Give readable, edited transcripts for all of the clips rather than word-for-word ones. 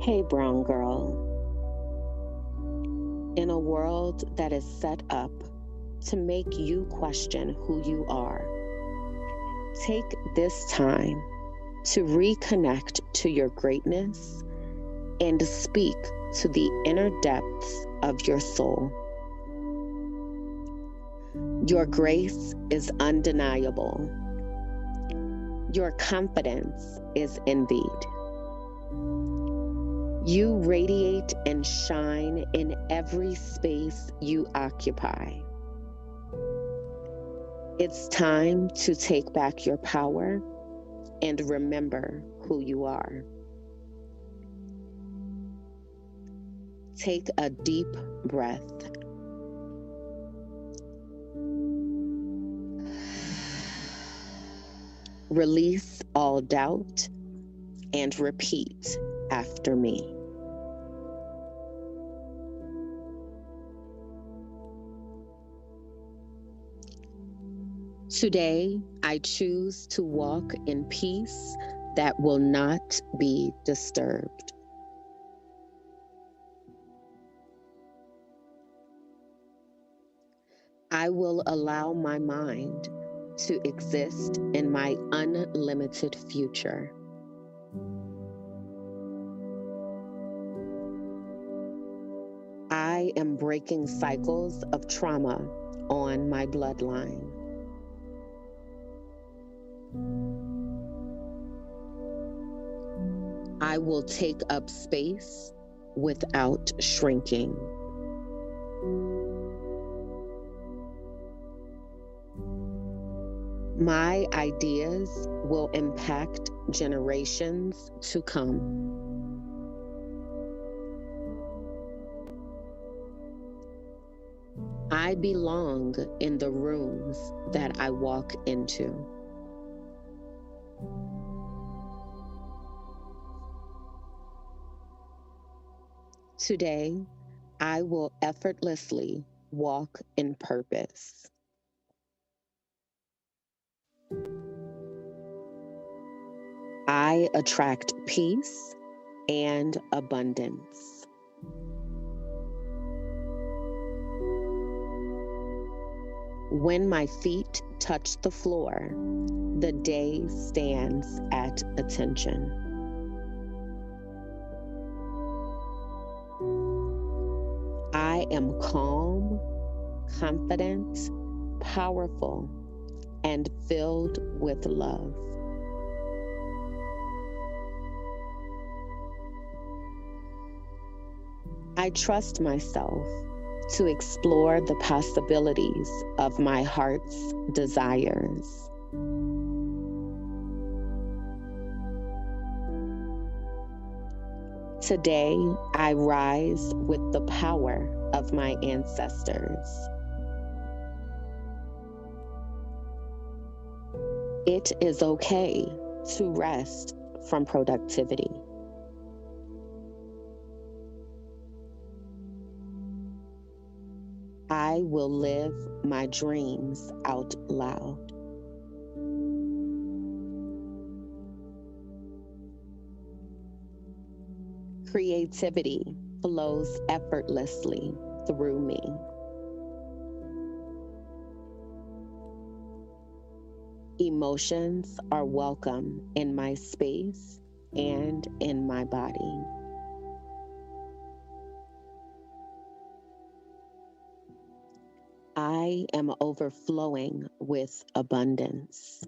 Hey, brown girl. In a world that is set up to make you question who you are, take this time to reconnect to your greatness and speak to the inner depths of your soul. Your grace is undeniable. Your confidence is envied. You radiate and shine in every space you occupy. It's time to take back your power and remember who you are. Take a deep breath. Release all doubt and repeat after me. Today, I choose to walk in peace that will not be disturbed. I will allow my mind to exist in my unlimited future. I am breaking cycles of trauma on my bloodline. I will take up space without shrinking. My ideas will impact generations to come. I belong in the rooms that I walk into. Today, I will effortlessly walk in purpose. I attract peace and abundance. When my feet touch the floor, the day stands at attention. I am calm, confident, powerful, and filled with love. I trust myself to explore the possibilities of my heart's desires. Today, I rise with the power of my ancestors. It is okay to rest from productivity. I will live my dreams out loud. Creativity flows effortlessly through me. Emotions are welcome in my space and in my body. I am overflowing with abundance.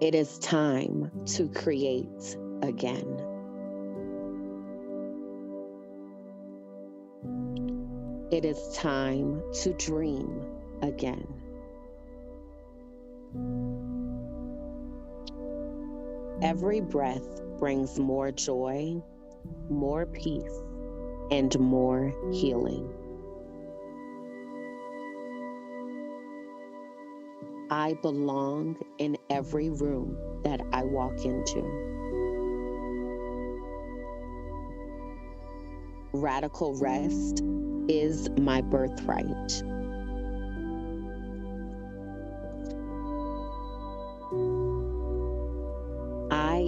It is time to create again. It is time to dream again. Every breath brings more joy, more peace, and more healing. I belong in every room that I walk into. Radical rest is my birthright.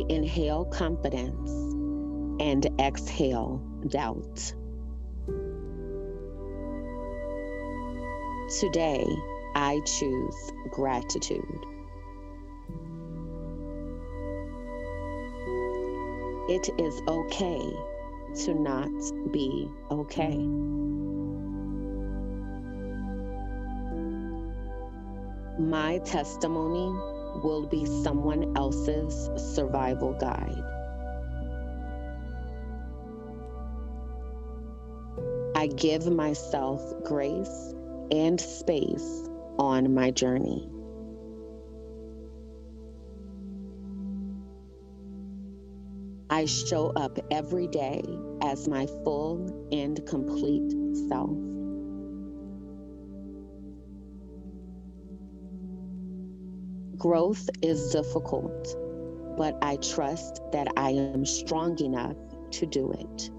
I inhale confidence and exhale doubt. Today, I choose gratitude. It is okay to not be okay. My testimony will be someone else's survival guide. I give myself grace and space on my journey. I show up every day as my full and complete self. Growth is difficult, but I trust that I am strong enough to do it.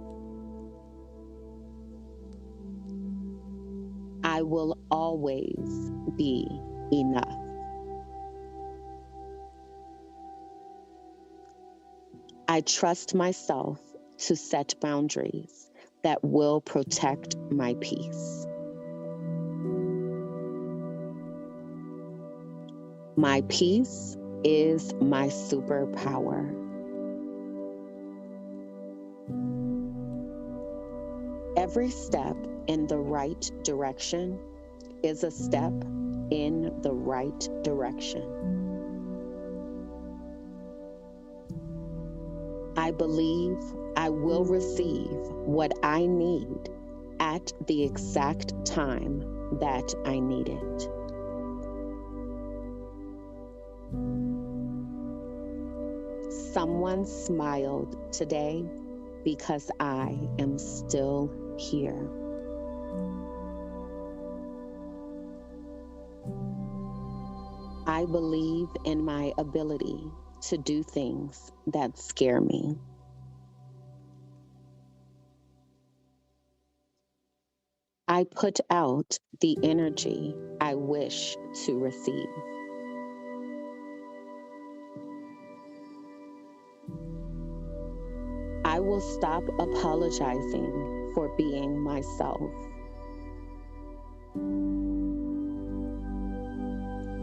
I will always be enough. I trust myself to set boundaries that will protect my peace. My peace is my superpower. Every step in the right direction is a step in the right direction. I believe I will receive what I need at the exact time that I need it. Someone smiled today because I am still here. I believe in my ability to do things that scare me. I put out the energy I wish to receive. I will stop apologizing for being myself.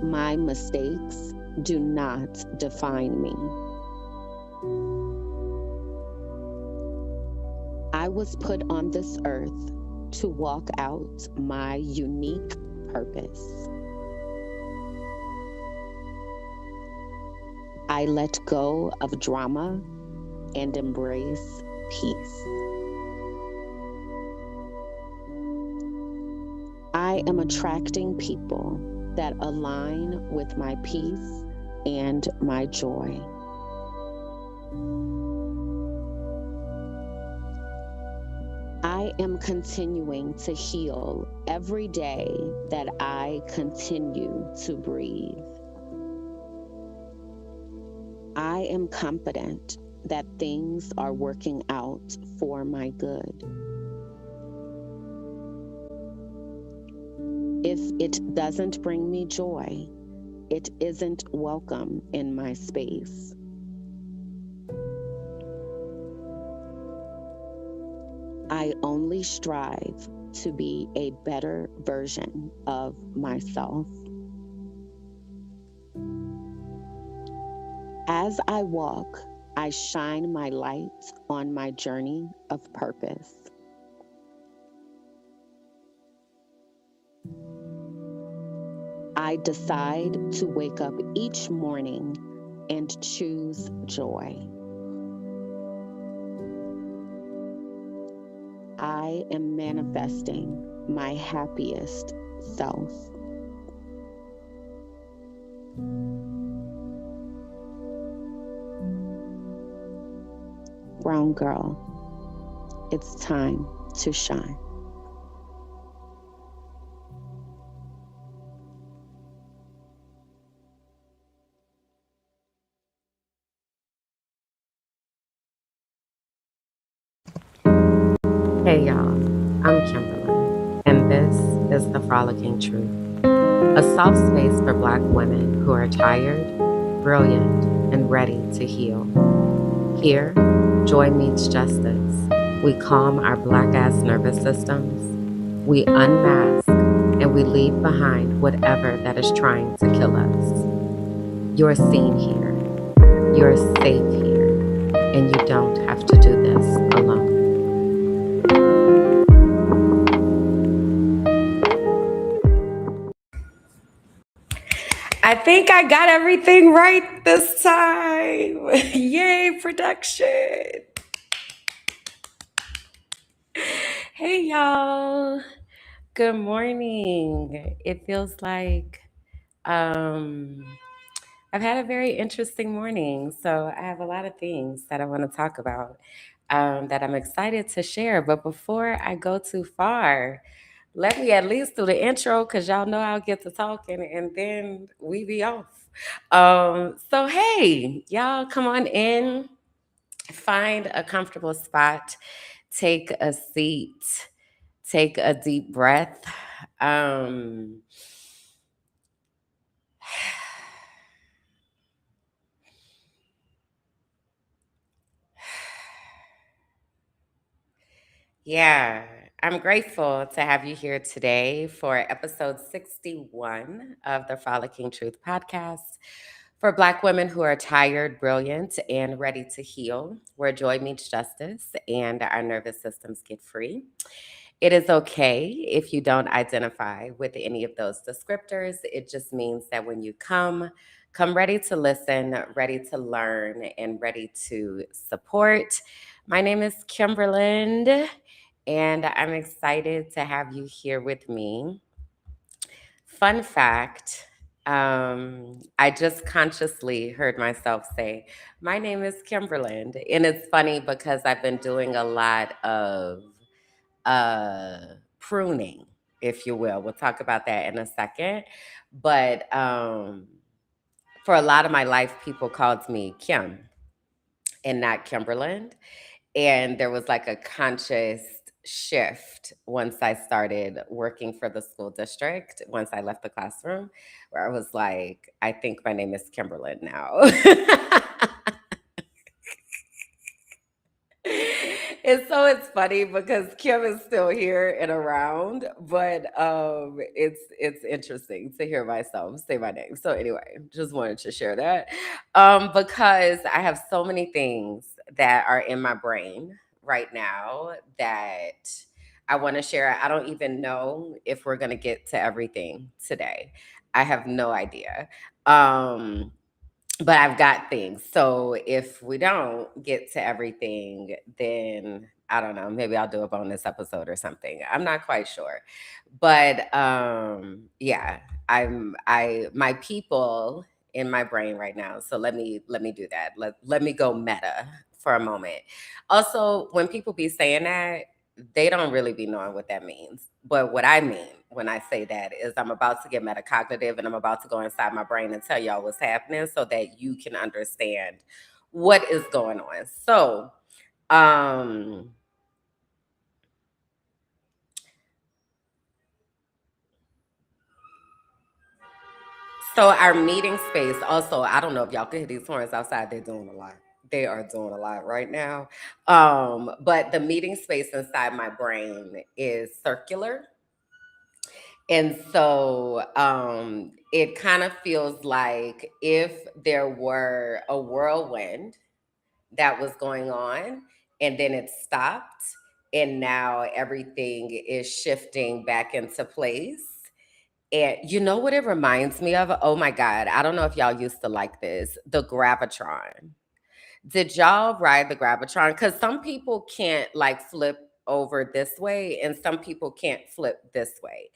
My mistakes do not define me. I was put on this earth to walk out my unique purpose. I let go of drama and embrace peace. I am attracting people that align with my peace and my joy. I am continuing to heal every day that I continue to breathe. I am confident that things are working out for my good. If it doesn't bring me joy, it isn't welcome in my space. I only strive to be a better version of myself. As I walk, I shine my light on my journey of purpose. I decide to wake up each morning and choose joy. I am manifesting my happiest self. Brown girl, it's time to shine. Hey y'all, I'm Kimberland, and this is the Frolicking Truth, a soft space for Black women who are tired, brilliant, and ready to heal. Here, joy meets justice. We calm our black ass nervous systems. We unmask and we leave behind whatever that is trying to kill us. You're seen here. You're safe here. And you don't have to do this alone. I think I got everything right this time. Yay, production. Hey, y'all. Good morning. It feels like I've had a very interesting morning. So I have a lot of things that I want to talk about that I'm excited to share. But before I go too far, let me at least do the intro because y'all know I'll get to talking and then we be off. So, hey, y'all come on in, find a comfortable spot, take a seat, take a deep breath. Um, Yeah, I'm grateful to have you here today for episode 61 of the Frolicking Truth podcast for Black women who are tired, brilliant, and ready to heal, where joy meets justice and our nervous systems get free. It is okay if you don't identify with any of those descriptors. It just means that when you come ready to listen, ready to learn, and ready to support. My name is Kimberland, and I'm excited to have you here with me. Fun fact, I just consciously heard myself say, my name is Kimberland. And it's funny because I've been doing a lot of pruning, if you will. We'll talk about that in a second. But for a lot of my life, people called me Kim and not Kimberland. And there was like a conscious shift once I started working for the school district, once I left the classroom, where I was like, I think my name is Kimberland now. And so it's funny because Kim is still here and around, but it's interesting to hear myself say my name. So anyway, just wanted to share that because I have so many things that are in my brain right now that I want to share. I don't even know if we're going to get to everything today. I have no idea. But I've got things. So if we don't get to everything, then I don't know, maybe I'll do a bonus episode or something. I'm not quite sure. But yeah, I my people in my brain right now. So let me do that. Let me go meta for a moment. Also, when people be saying that, they don't really be knowing what that means. But what I mean when I say that is I'm about to get metacognitive and I'm about to go inside my brain and tell y'all what's happening so that you can understand what is going on. Um, so our meeting space also, I don't know if y'all can hear these horns outside, they're doing a lot. They are doing a lot right now. But the meeting space inside my brain is circular. And so it kind of feels like if there were a whirlwind that was going on and then it stopped and now everything is shifting back into place. And you know what it reminds me of? Oh my God. I don't know if y'all used to like this, the Gravitron. Did y'all ride the Gravitron? Because some people can't like flip over this way, and some people can't flip this way.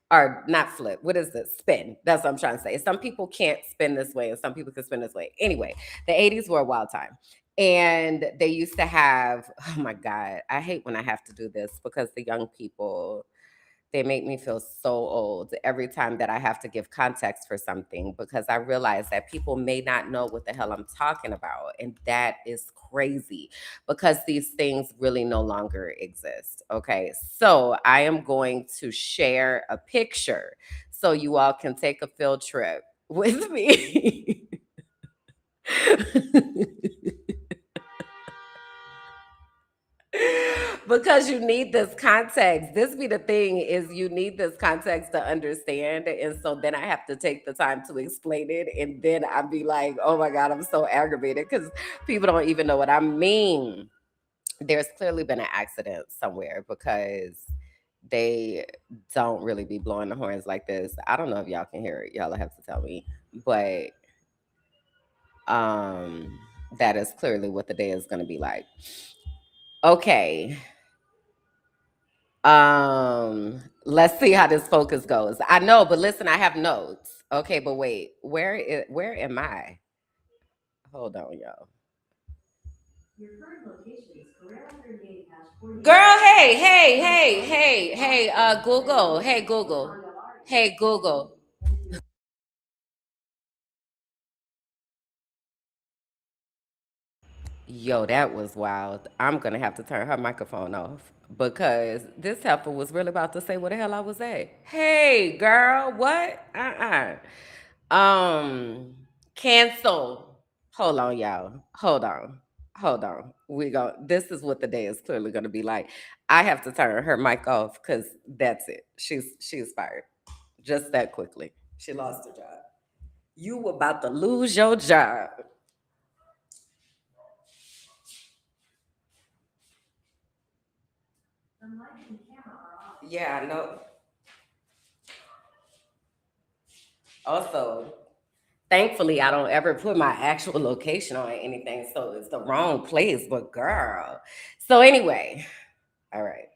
Or not flip. What is this? Spin. That's what I'm trying to say. Some people can't spin this way, and some people can spin this way. Anyway, the 80s were a wild time. And they used to have, oh my God, I hate when I have to do this because the young people, they make me feel so old every time that I have to give context for something because I realize that people may not know what the hell I'm talking about. And that is crazy because these things really no longer exist. Okay. So I am going to share a picture so you all can take a field trip with me. Because you need this context. This be the thing is you need this context to understand. And so then I have to take the time to explain it. And then I'd be like, oh my God, I'm so aggravated because people don't even know what I mean. There's clearly been an accident somewhere because they don't really be blowing the horns like this. I don't know if y'all can hear it. Y'all have to tell me. But um that is clearly what the day is going to be like. Okay. Let's see how this focus goes. I know, but listen, I have notes. Okay, but wait, where am I? Hold on, y'all. Your current location is Girl, hey, Google. Hey, Google. Hey, Google. Yo, that was wild. I'm gonna have to turn her microphone off because this heifer was really about to say what the hell I was at. Hey, girl, what? Cancel. Hold on, y'all. Hold on. We go. This is what the day is clearly gonna be like. I have to turn her mic off because that's it. She's fired. Just that quickly. She lost her job. You were about to lose your job. Yeah, I know. Also, thankfully, I don't ever put my actual location on anything, so it's the wrong place. But girl, so anyway, all right,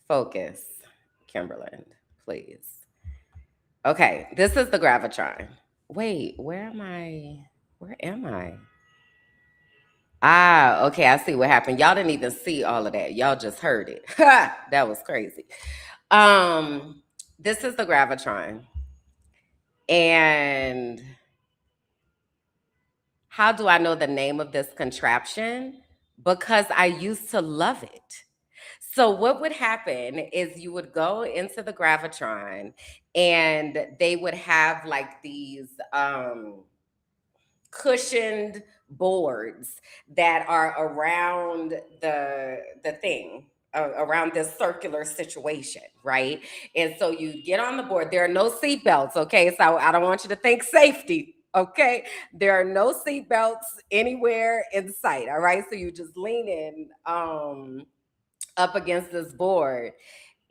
focus, Kimberland, please. Okay, this is the gravitron. Wait, where am I? Where am I? Ah, okay, I see what happened. Y'all didn't even see all of that. Y'all just heard it. That was crazy. This is the gravitron, and how do I know the name of this contraption? Because I used to love it. So what would happen is you would go into the gravitron and they would have like these cushioned boards that are around the thing, around this circular situation, right? And so you get on the board. There are no seat belts, okay? So I don't want you to think safety, okay? There are no seat belts anywhere in sight, all right? So you just lean in up against this board,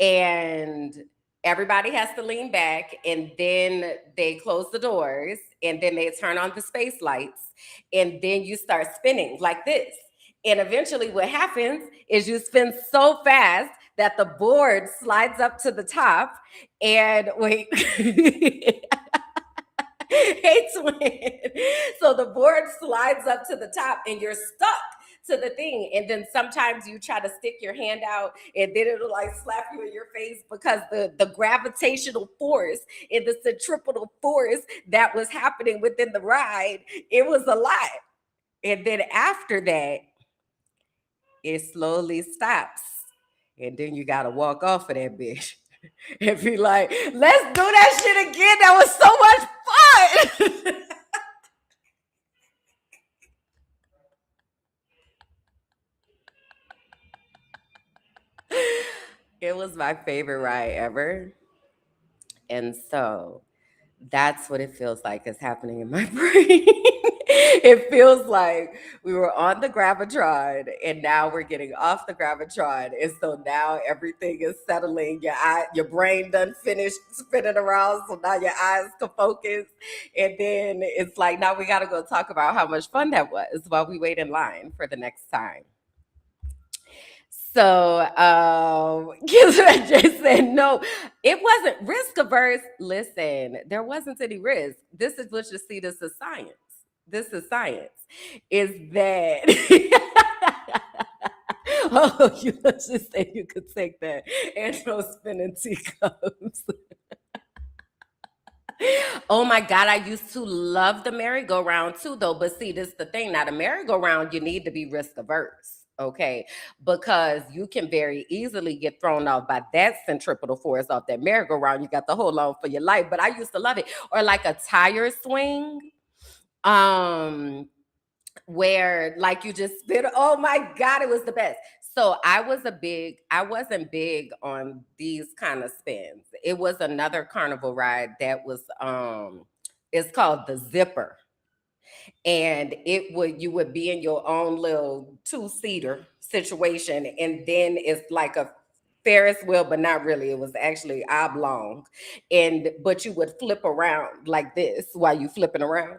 and everybody has to lean back, and then they close the doors, and then they turn on the space lights, and then you start spinning like this. And eventually what happens is you spin so fast that the board slides up to the top. And wait. Hey, twin. So the board slides up to the top and you're stuck to the thing. And then sometimes you try to stick your hand out and then it'll like slap you in your face because the gravitational force and the centripetal force that was happening within the ride, it was a lot. And then after that, it slowly stops. And then you got to walk off of that bitch and be like, let's do that shit again. That was so much fun. It was my favorite ride ever. And so that's what it feels like is happening in my brain. It feels like we were on the gravitron and now we're getting off the gravitron. And so now everything is settling. Your brain done finished spinning around. So now your eyes can focus. And then it's like, now we got to go talk about how much fun that was while we wait in line for the next time. So, Kismet just said, no, it wasn't risk averse. Listen, there wasn't any risk. This is what you see. This is science. This is science. Is that, oh, you just say you could take that and no spinning teacups. Oh my God, I used to love the merry-go-round too, though. But see, this is the thing. Now, the merry-go-round, you need to be risk averse, okay? Because you can very easily get thrown off by that centripetal force off that merry-go-round. You got to hold on for your life. But I used to love it. Or like a tire swing. Um, where like you just spit. Oh my God, it was the best. So I wasn't big on these kind of spins. It was another carnival ride that was it's called the Zipper. And you would be in your own little two-seater situation, and then it's like a Ferris wheel, but not really. It was actually oblong. And but you would flip around like this while you flipping around.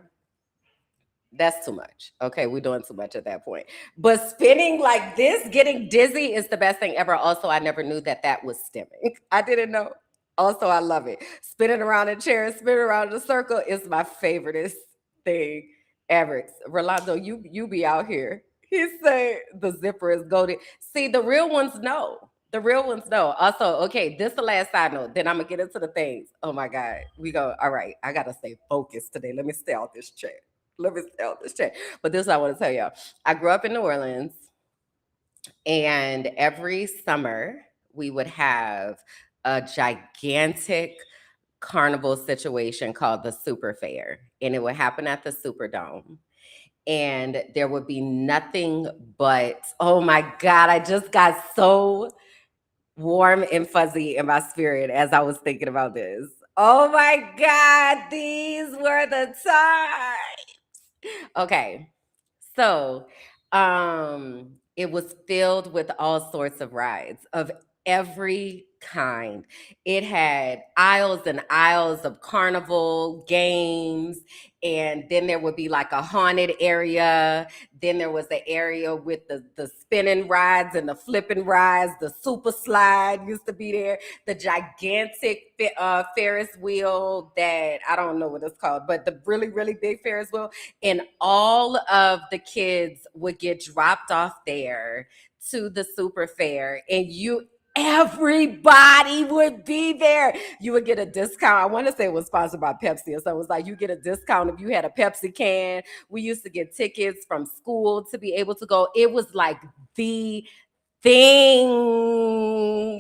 That's too much. Okay, we're doing too much at that point. But spinning like this, getting dizzy is the best thing ever. Also, I never knew that that was stimming. I didn't know. Also, I love it. Spinning around in chairs, spinning around in a circle is my favoriteest thing ever. Rolando, you be out here. He said the zipper is goaded. See, the real ones know. The real ones know. Also, okay, this the last side note. Then I'm gonna get into the things. Oh my God. We go, all right. I gotta stay focused today. Let me stay out this chair. Let me stay out this chair. But this I want to tell y'all. I grew up in New Orleans, and every summer we would have a gigantic carnival situation called the Super Fair, and it would happen at the Superdome. And there would be nothing but, oh my God, I just got so warm and fuzzy in my spirit as I was thinking about this. Oh my God, these were the times. Okay. So, it was filled with all sorts of rides of every kind. It had aisles and aisles of carnival games, and then there would be like a haunted area. Then there was the area with the spinning rides and the flipping rides. The super slide used to be there. The gigantic Ferris wheel that I don't know what it's called, but the really, really big Ferris wheel. And all of the kids would get dropped off there to the super fair, and everybody would be there. You would get a discount. I want to say it was sponsored by Pepsi or something. It was like you get a discount if you had a Pepsi can. We used to get tickets from school to be able to go. It was like the thing.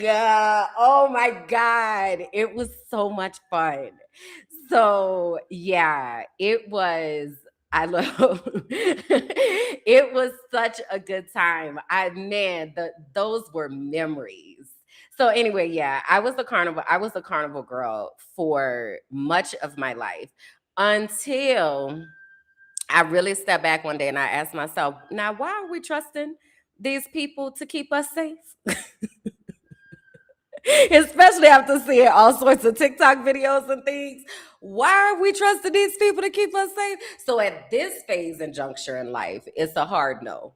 Oh my God. It was so much fun. So yeah, it was. I love it was such a good time. Those were memories. So anyway, yeah, I was a carnival girl for much of my life until I really stepped back one day and I asked myself, now why are we trusting these people to keep us safe? Especially after seeing all sorts of TikTok videos and things. Why are we trusting these people to keep us safe? So at this phase and juncture in life, it's a hard no.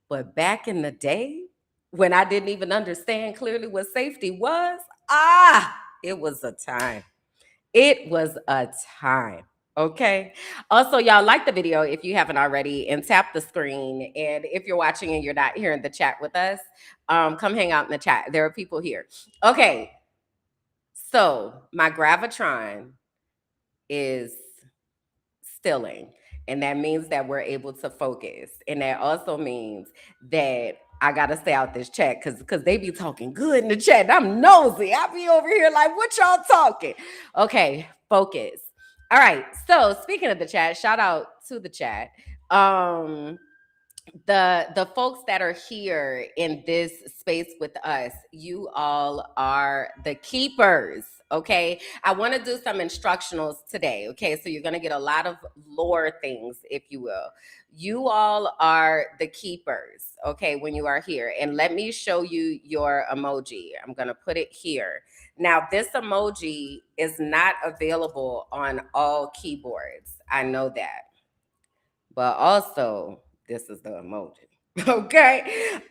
But back in the day, when I didn't even understand clearly what safety was, it was a time. It was a time. Okay. Also, y'all like the video if you haven't already, and tap the screen. And if you're watching and you're not here in the chat with us, come hang out in the chat. There are people here. Okay. So my gravitron is stilling. And that means that we're able to focus. And that also means that I gotta stay out this chat because they be talking good in the chat. I'm nosy. I be over here like, what y'all talking? Okay, focus. All right. So speaking of the chat, shout out to the chat. Um, the folks that are here in this space with us, you all are the keepers. Okay, I want to do some instructionals today. Okay, so you're going to get a lot of lore things, if you will. You all are the keepers. Okay, when you are here, and let me show you your emoji. I'm going to put it here. Now, this emoji is not available on all keyboards. I know that, but also this is the emoji. Okay.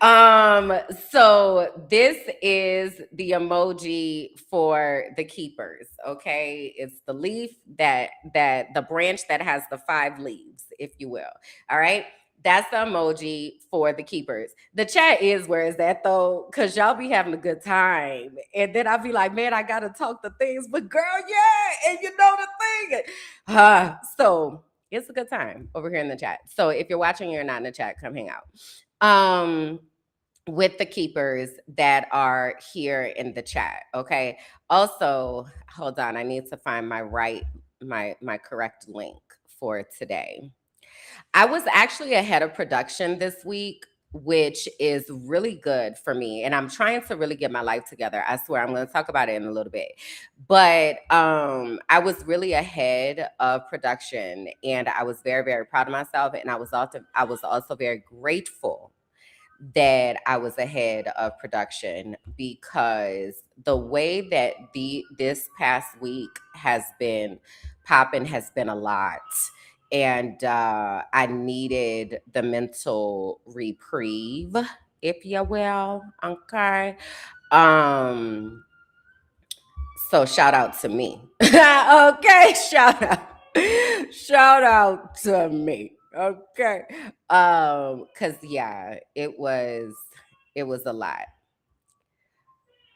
So this is the emoji for the keepers. Okay. It's the leaf that the branch that has the 5 leaves, if you will. All right. That's the emoji for the keepers. The chat is where is that though? Cause y'all be having a good time. And then I'll be like, man, I gotta talk the things, but girl, yeah, and you know the thing. So it's a good time over here in the chat. So if you're watching and you're not in the chat, come hang out. With the keepers that are here in the chat. Okay. Also, hold on, I need to find my correct link for today. I was actually ahead of production this week, which is really good for me. And I'm trying to really get my life together. I swear, I'm going to talk about it in a little bit. But I was really ahead of production, and I was very, very proud of myself. And I was also very grateful that I was ahead of production, because the way that this past week has been popping has been a lot. And I needed the mental reprieve, if you will. Okay. Um, so shout out to me. Okay, shout out. Shout out to me. Okay. Cause yeah, it was a lot.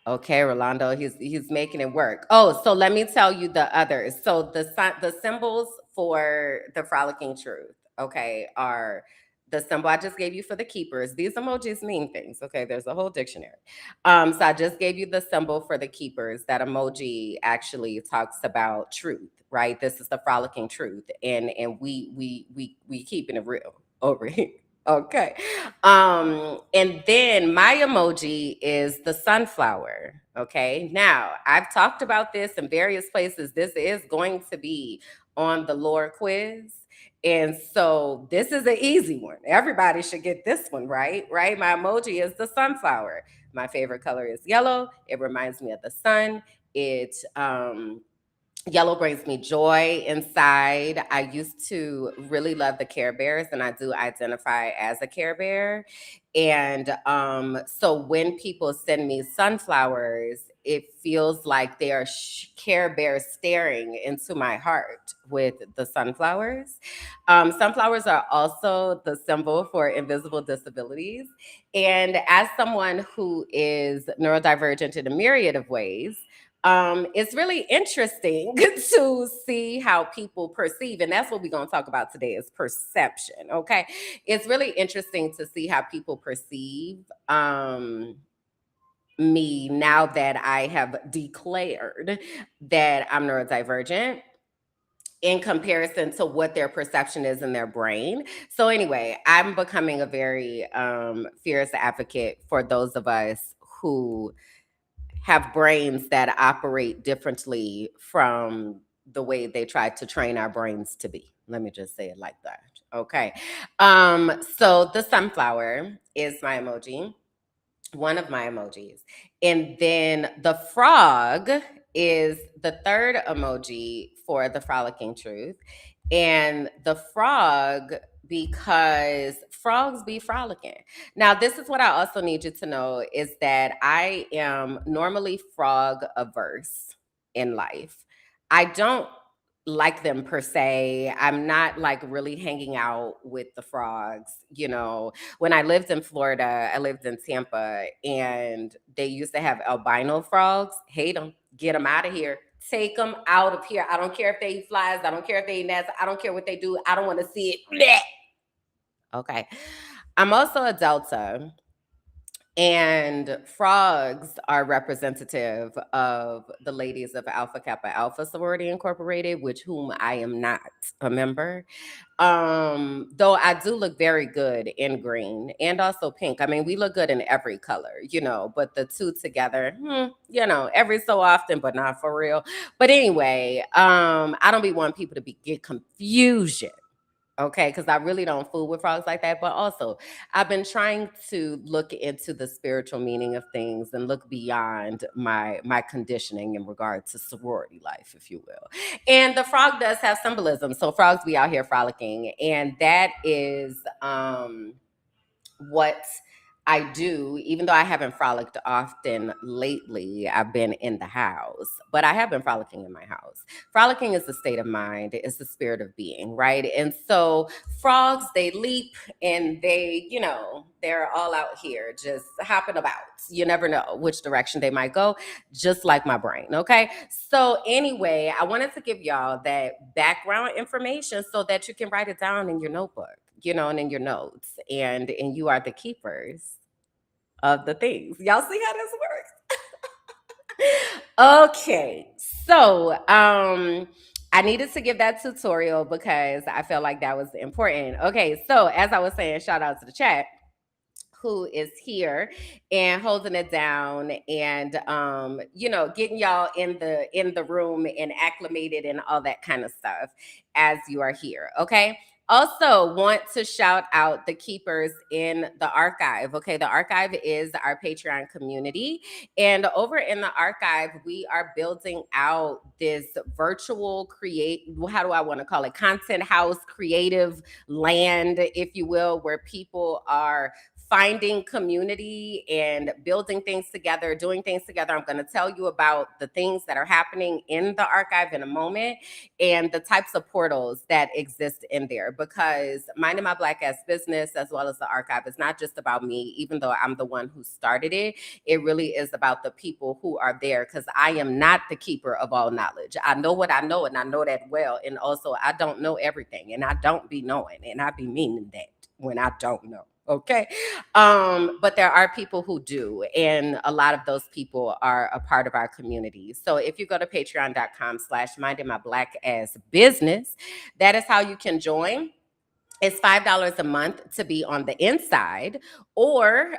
Okay, Rolando, he's making it work. Oh, so let me tell you the others. So the symbols for the frolicking truth, okay, are the symbol I just gave you for the keepers. These emojis mean things. Okay, there's a whole dictionary. So I just gave you the symbol for the keepers. That emoji actually talks about truth, right? This is the frolicking truth, and we keeping it real over here. Okay. And then my emoji is the sunflower. Okay. Now, I've talked about this in various places. This is going to be on the lore quiz. And so this is an easy one. Everybody should get this one, right? Right? My emoji is the sunflower. My favorite color is yellow. It reminds me of the sun. Yellow brings me joy inside. I used to really love the Care Bears, and I do identify as a Care Bear. And so when people send me sunflowers, it feels like they are Care Bears staring into my heart with the sunflowers. Sunflowers are also the symbol for invisible disabilities. And as someone who is neurodivergent in a myriad of ways, it's really interesting to see how people perceive, and that's what we're going to talk about today is perception. Okay, it's really interesting to see how people perceive me now that I have declared that I'm neurodivergent, in comparison to what their perception is in their brain. So anyway, I'm becoming a very fierce advocate for those of us who have brains that operate differently from the way they try to train our brains to be. Let me just say it like that. Okay. So the sunflower is my emoji, one of my emojis. And then the frog is the third emoji for the frolicking truth. And the frog, because frogs be frolicking. Now, this is what I also need you to know is that I am normally frog averse in life. I don't like them per se. I'm not like really hanging out with the frogs. When I lived in Florida, I lived in Tampa, and they used to have albino frogs. Hate them. Get them out of here. Take them out of here. I don't care if they eat flies. I don't care if they eat gnats. I don't care what they do. I don't want to see it. Blech. Okay. I'm also a Delta, and frogs are representative of the ladies of Alpha Kappa Alpha Sorority Incorporated, which whom I am not a member. Though I do look very good in green and also pink. I mean, we look good in every color, but the two together, every so often, but not for real. But anyway, I don't be wanting people to get confusion. Okay, because I really don't fool with frogs like that. But also, I've been trying to look into the spiritual meaning of things and look beyond my conditioning in regard to sorority life, if you will. And the frog does have symbolism. So frogs be out here frolicking, and that is what I do, even though I haven't frolicked often lately. I've been in the house, but I have been frolicking in my house. Frolicking is a state of mind, it's the spirit of being, right? And so frogs, they leap and they're all out here just hopping about. You never know which direction they might go, just like my brain, okay? So anyway, I wanted to give y'all that background information so that you can write it down in your notebook, and in your notes, and you are the keepers of the things. Y'all see how this works? Okay. So, I needed to give that tutorial because I felt like that was important. Okay, so as I was saying, shout out to the chat who is here and holding it down and getting y'all in the room and acclimated and all that kind of stuff as you are here. Okay, also want to shout out the keepers in the archive. Okay, the archive is our Patreon community, and over in the archive we are building out this virtual create, how do I want to call it, content house, creative land, if you will, where people are finding community and building things together, doing things together. I'm going to tell you about the things that are happening in the archive in a moment and the types of portals that exist in there, because Minding My Black Ass Business, as well as the archive, is not just about me, even though I'm the one who started it. It really is about the people who are there, because I am not the keeper of all knowledge. I know what I know, and I know that well. And also, I don't know everything, and I don't be knowing, and I be meaning that when I don't know. Okay. But there are people who do, and a lot of those people are a part of our community. So if you go to patreon.com/minding my black ass business, that is how you can join. It's $5 a month to be on the inside, or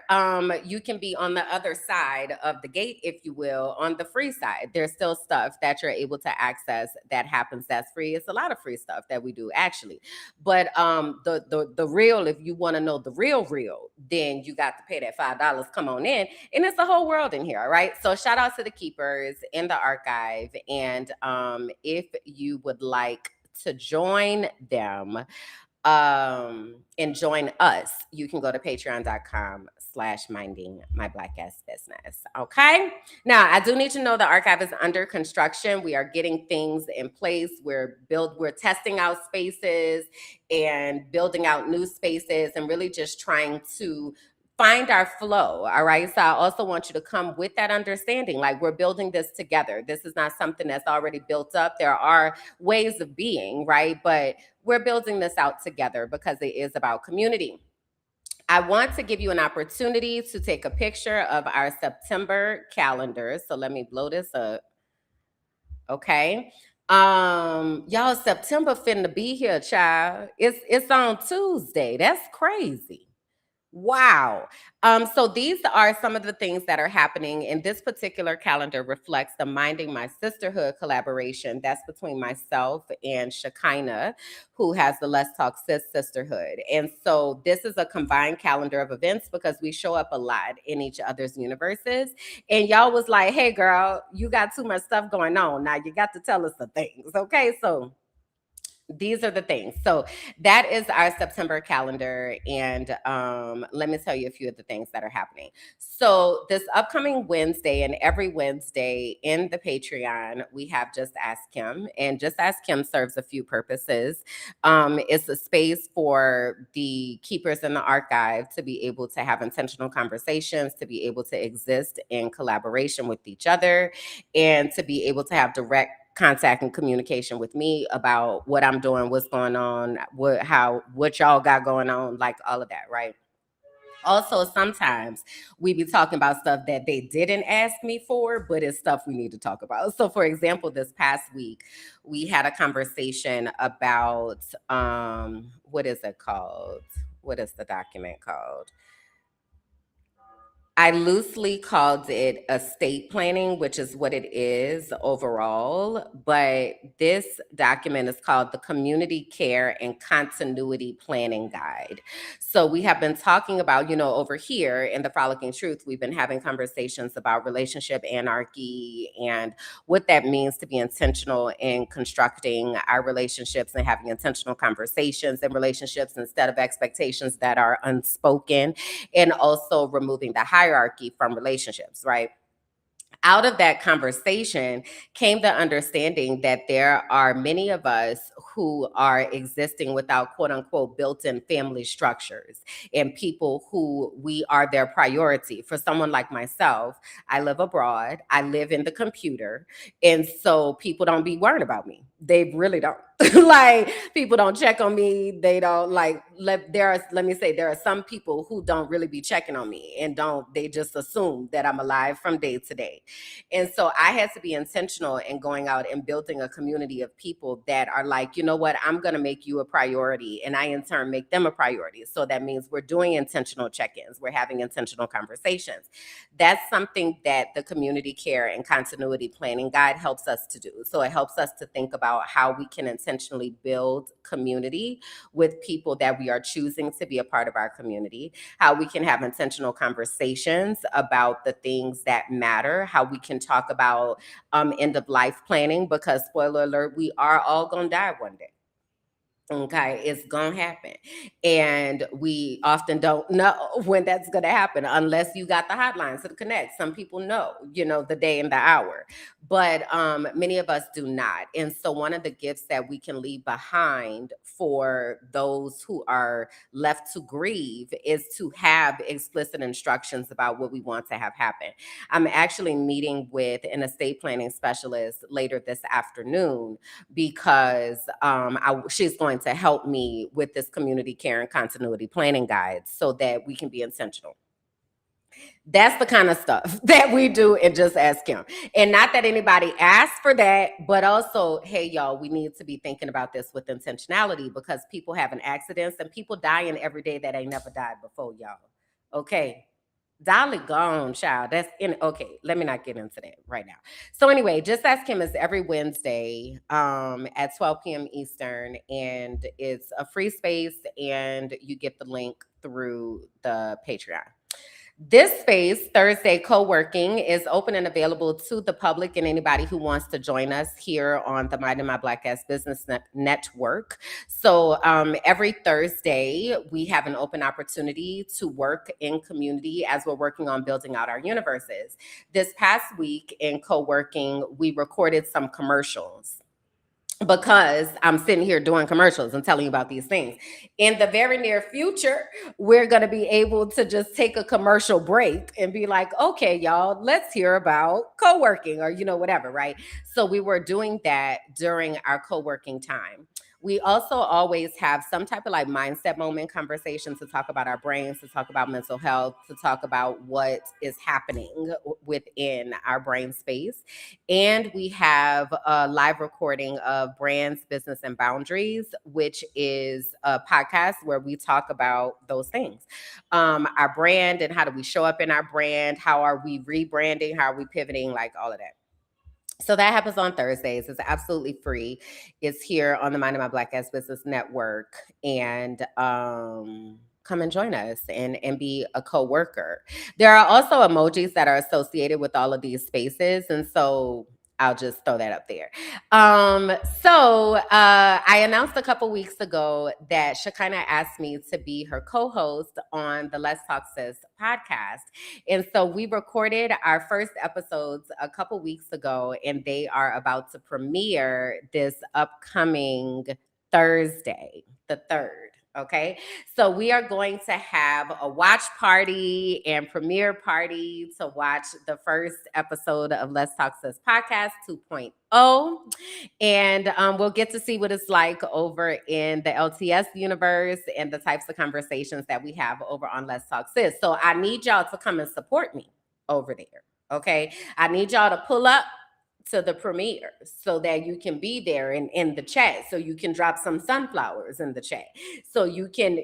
you can be on the other side of the gate, if you will, on the free side. There's still stuff that you're able to access that happens that's free. It's a lot of free stuff that we do, actually. But the real, if you want to know the real, then you got to pay that $5. Come on in, and it's the whole world in here, all right? So shout out to the keepers in the archive, and if you would like to join them and join us, you can go to patreon.com/minding my black ass business. Okay. Now, I do need to know the archive is under construction. We are getting things in place. We're testing out spaces and building out new spaces and really just trying to find our flow. All right. So I also want you to come with that understanding. Like, we're building this together. This is not something that's already built up. There are ways of being, right? But we're building this out together because it is about community. I want to give you an opportunity to take a picture of our September calendar. So let me blow this up. Okay. Y'all, September finna be here, child. It's on Tuesday. That's crazy. Wow. So these are some of the things that are happening, and this particular calendar reflects the Minding My Sisterhood collaboration. That's between myself and Shekinah, who has the Let's Talk Sis Sisterhood. And so this is a combined calendar of events because we show up a lot in each other's universes. And y'all was like, hey, girl, you got too much stuff going on. Now you got to tell us the things. Okay. So these are the things. So that is our September calendar. And let me tell you a few of the things that are happening. So this upcoming Wednesday and every Wednesday in the Patreon, we have Just Ask Kim. And Just Ask Kim serves a few purposes. It's a space for the keepers in the archive to be able to have intentional conversations, to be able to exist in collaboration with each other, and to be able to have direct contact and communication with me about what I'm doing, what's going on, what y'all got going on, like all of that, right? Also, sometimes we be talking about stuff that they didn't ask me for, but it's stuff we need to talk about. So, for example, this past week, we had a conversation about what is it called? What is the document called? I loosely called it estate planning, which is what it is overall. But this document is called the Community Care and Continuity Planning Guide. So we have been talking about, over here in the Frolicking Truth, we've been having conversations about relationship anarchy and what that means to be intentional in constructing our relationships and having intentional conversations in relationships instead of expectations that are unspoken, and also removing the hierarchy from relationships, right? Out of that conversation came the understanding that there are many of us who are existing without quote unquote built-in family structures, and people who we are their priority. For someone like myself, I live abroad, I live in the computer, and so people don't be worried about me. They really don't. Like, people don't check on me. They don't like let me say, there are some people who don't really be checking on me, and don't they just assume that I'm alive from day to day. And so I had to be intentional in going out and building a community of people that are like, you know what, I'm going to make you a priority, and I in turn make them a priority. So that means we're doing intentional check-ins, we're having intentional conversations. That's something that the community care and continuity planning guide helps us to do. So it helps us to think about how we can intentionally build community with people that we are choosing to be a part of our community, how we can have intentional conversations about the things that matter, how we can talk about end of life planning, because spoiler alert, we are all going to die one day. Okay, it's gonna happen. And we often don't know when that's gonna happen unless you got the hotlines to connect. Some people know, the day and the hour, but many of us do not. And so one of the gifts that we can leave behind for those who are left to grieve is to have explicit instructions about what we want to have happen. I'm actually meeting with an estate planning specialist later this afternoon, because she's going to help me with this community care and continuity planning guide so that we can be intentional. That's the kind of stuff that we do in Just Ask Kim. And not that anybody asked for that, but also, hey, y'all, we need to be thinking about this with intentionality, because people having accidents and people dying every day that ain't never died before, y'all. Okay. Dolly gone, child. That's in okay. Let me not get into that right now. So anyway, Just Ask Kim is every Wednesday at 12 p.m. Eastern, and it's a free space, and you get the link through the Patreon. This space, Thursday Co-working, is open and available to the public and anybody who wants to join us here on the Minding My Black Ass Business Network. So every Thursday, we have an open opportunity to work in community as we're working on building out our universes. This past week in Co-working, we recorded some commercials, because I'm sitting here doing commercials and telling you about these things. In the very near future, we're going to be able to just take a commercial break and be like, okay, y'all, let's hear about co-working, or, whatever, right? So we were doing that during our co-working time. We also always have some type of like mindset moment conversation to talk about our brains, to talk about mental health, to talk about what is happening within our brain space. And we have a live recording of Brands, Business, and Boundaries, which is a podcast where we talk about those things. Our brand, and how do we show up in our brand? How are we rebranding? How are we pivoting? Like all of that. So that happens on Thursdays. It's absolutely free. It's here on the Mind of My Black Ass Business Network. And come and join us and be a co-worker. There are also emojis that are associated with all of these spaces. And so I'll just throw that up there. I announced a couple weeks ago that Shekinah asked me to be her co-host on the Let's Talk Sis podcast. And so we recorded our first episodes a couple weeks ago, and they are about to premiere this upcoming Thursday, the 3rd. Okay, so we are going to have a watch party and premiere party to watch the first episode of Let's Talk Sis Podcast 2.0. And we'll get to see what it's like over in the LTS universe and the types of conversations that we have over on Let's Talk Sis. So I need y'all to come and support me over there. Okay, I need y'all to pull up to the premiere so that you can be there and in the chat, so you can drop some sunflowers in the chat, so you can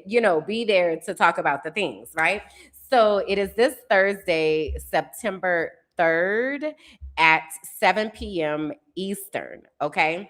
be there to talk about the things, right? So it is this Thursday, September 3rd at 7 p.m. Eastern. Okay.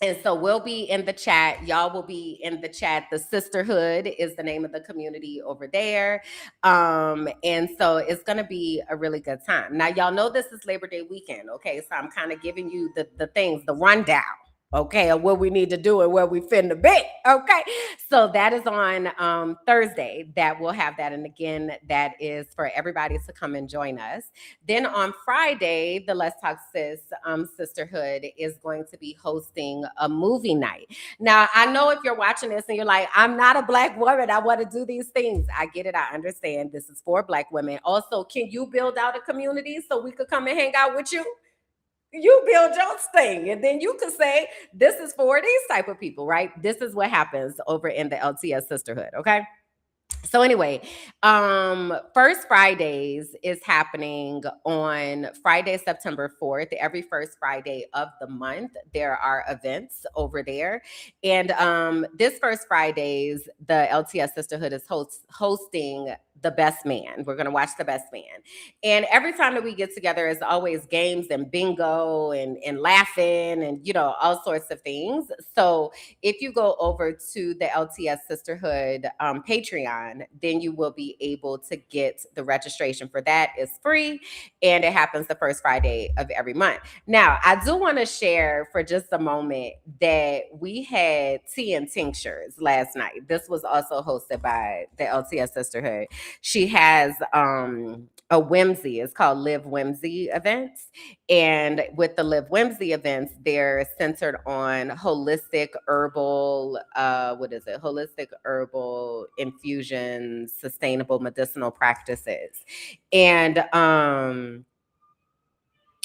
And so we'll be in the chat. Y'all will be in the chat. The Sisterhood is the name of the community over there. And so it's going to be a really good time. Now, y'all know this is Labor Day weekend. Okay. So I'm kind of giving you the things, the rundown. Okay, of what we need to do and where we finna be. Okay, so that is on Thursday that we'll have that. And again, that is for everybody to come and join us. Then on Friday, the Let's Talk Sis Sisterhood is going to be hosting a movie night. Now, I know if you're watching this and you're like, I'm not a Black woman, I want to do these things. I get it, I understand. This is for Black women. Also, can you build out a community so we could come and hang out with you? You build your thing, and then you could say, this is for these type of people, right? This is what happens over in the LTS Sisterhood, okay? So anyway, First Fridays is happening on Friday, September 4th. Every first Friday of the month, there are events over there. And this first Fridays, the LTS Sisterhood is hosting The Best Man. We're going to watch The Best Man. And every time that we get together, it's always games and bingo and laughing and, all sorts of things. So if you go over to the LTS Sisterhood Patreon, then you will be able to get the registration for that. It's free, and it happens the first Friday of every month. Now, I do want to share for just a moment that we had tea and tinctures last night. This was also hosted by the LTS Sisterhood. She has a whimsy. It's called Live Whimsy events. And with the Live Whimsy events, they're centered on holistic herbal, Holistic herbal infusions, sustainable medicinal practices. And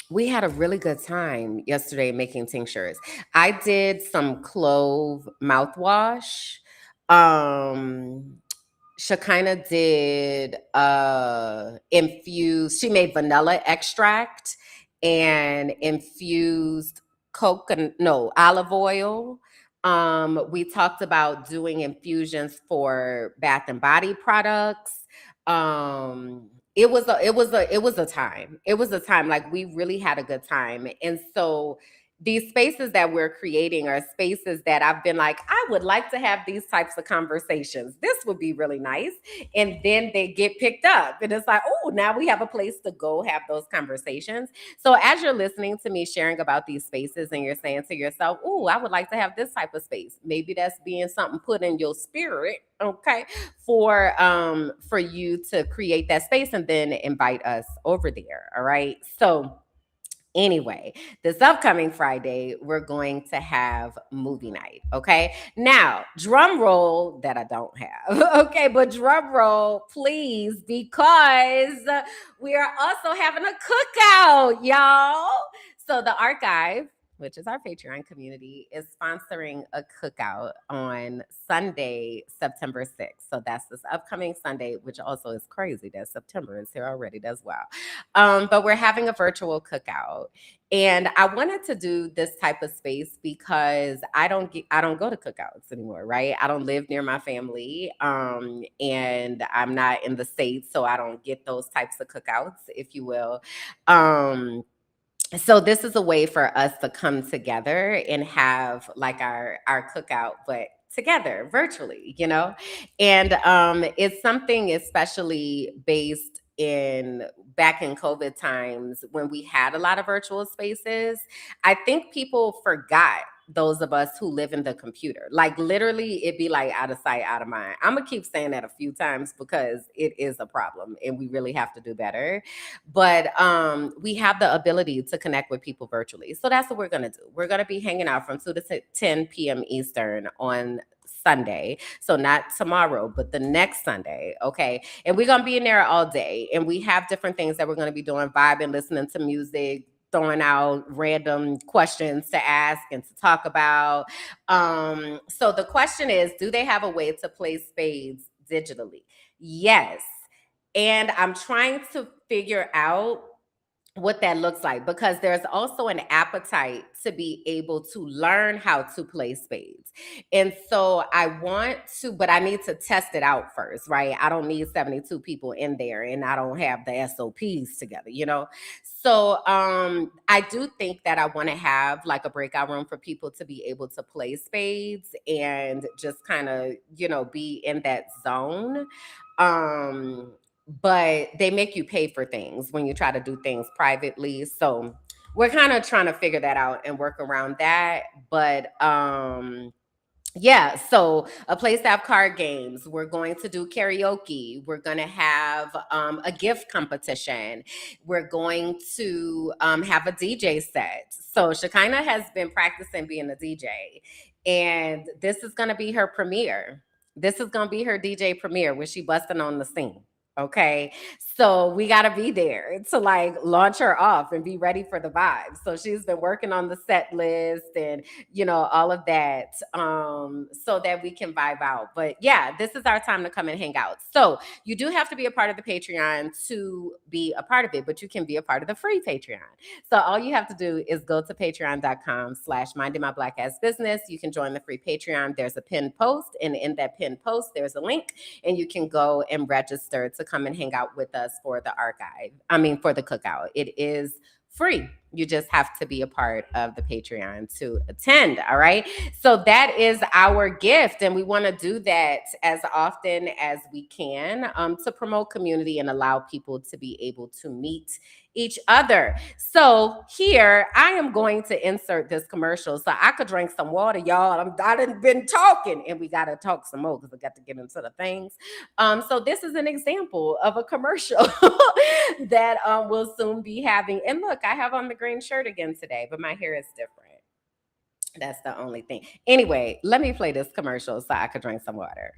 we had a really good time yesterday making tinctures. I did some clove mouthwash. Um, Shekinah did she made vanilla extract and infused olive oil. We talked about doing infusions for bath and body products. It was a time. It was a time, like, we really had a good time. And so these spaces that we're creating are spaces that I've been like, I would like to have these types of conversations. This would be really nice. And then they get picked up. And it's like, oh, now we have a place to go have those conversations. So as you're listening to me sharing about these spaces and you're saying to yourself, oh, I would like to have this type of space. Maybe that's being something put in your spirit, okay, for you to create that space and then invite us over there. All right. So anyway, this upcoming Friday, we're going to have movie night. Okay. Now, drum roll that I don't have. Okay. But drum roll, please, because we are also having a cookout, y'all. So the archive, which is our Patreon community, is sponsoring a cookout on Sunday, September 6th. So that's this upcoming Sunday, which also is crazy that September is here already. That's wow. But we're having a virtual cookout. And I wanted to do this type of space because I don't go to cookouts anymore, right? I don't live near my family, and I'm not in the States, so I don't get those types of cookouts, if you will. So this is a way for us to come together and have like our cookout, but together virtually. And it's something especially based in back in COVID times when we had a lot of virtual spaces. I think people forgot, those of us who live in the computer, like, literally it'd be like out of sight, out of mind. I'm gonna keep saying that a few times because it is a problem and we really have to do better. But we have the ability to connect with people virtually. So that's what we're going to do. We're going to be hanging out from 2 to 10 p.m. Eastern on Sunday. So not tomorrow, but the next Sunday. Okay. And we're going to be in there all day. And we have different things that we're going to be doing, vibing, listening to music, throwing out random questions to ask and to talk about. So the question is, do they have a way to play spades digitally? Yes. And I'm trying to figure out what that looks like, because there's also an appetite to be able to learn how to play spades. And so I want to, but I need to test it out first, right? I don't need 72 people in there and I don't have the SOPs together. So I do think that I want to have like a breakout room for people to be able to play spades and just kind of, be in that zone. But they make you pay for things when you try to do things privately. So we're kind of trying to figure that out and work around that. But yeah, so a place to have card games. We're going to do karaoke. We're going to have a gift competition. We're going to have a DJ set. So Shekinah has been practicing being a DJ, and this is going to be her premiere. This is going to be her DJ premiere where she busting on the scene. Okay. So we got to be there to like launch her off and be ready for the vibe. So she's been working on the set list and, all of that, so that we can vibe out. But yeah, this is our time to come and hang out. So you do have to be a part of the Patreon to be a part of it, but you can be a part of the free Patreon. So all you have to do is go to patreon.com/minding my black ass business. You can join the free Patreon. There's a pinned post, and in that pinned post, there's a link, and you can go and register to come and hang out with us for the archive. I mean, for the cookout. It is free. You just have to be a part of the Patreon to attend. All right. So that is our gift. And we want to do that as often as we can, to promote community and allow people to be able to meet each other. So here I am going to insert this commercial so I could drink some water, y'all. I done been talking, and we got to talk some more because I got to get into the things. So this is an example of a commercial that we'll soon be having. And look, I have on the green shirt again today, but my hair is different. That's the only thing. Anyway, let me play this commercial so I could drink some water.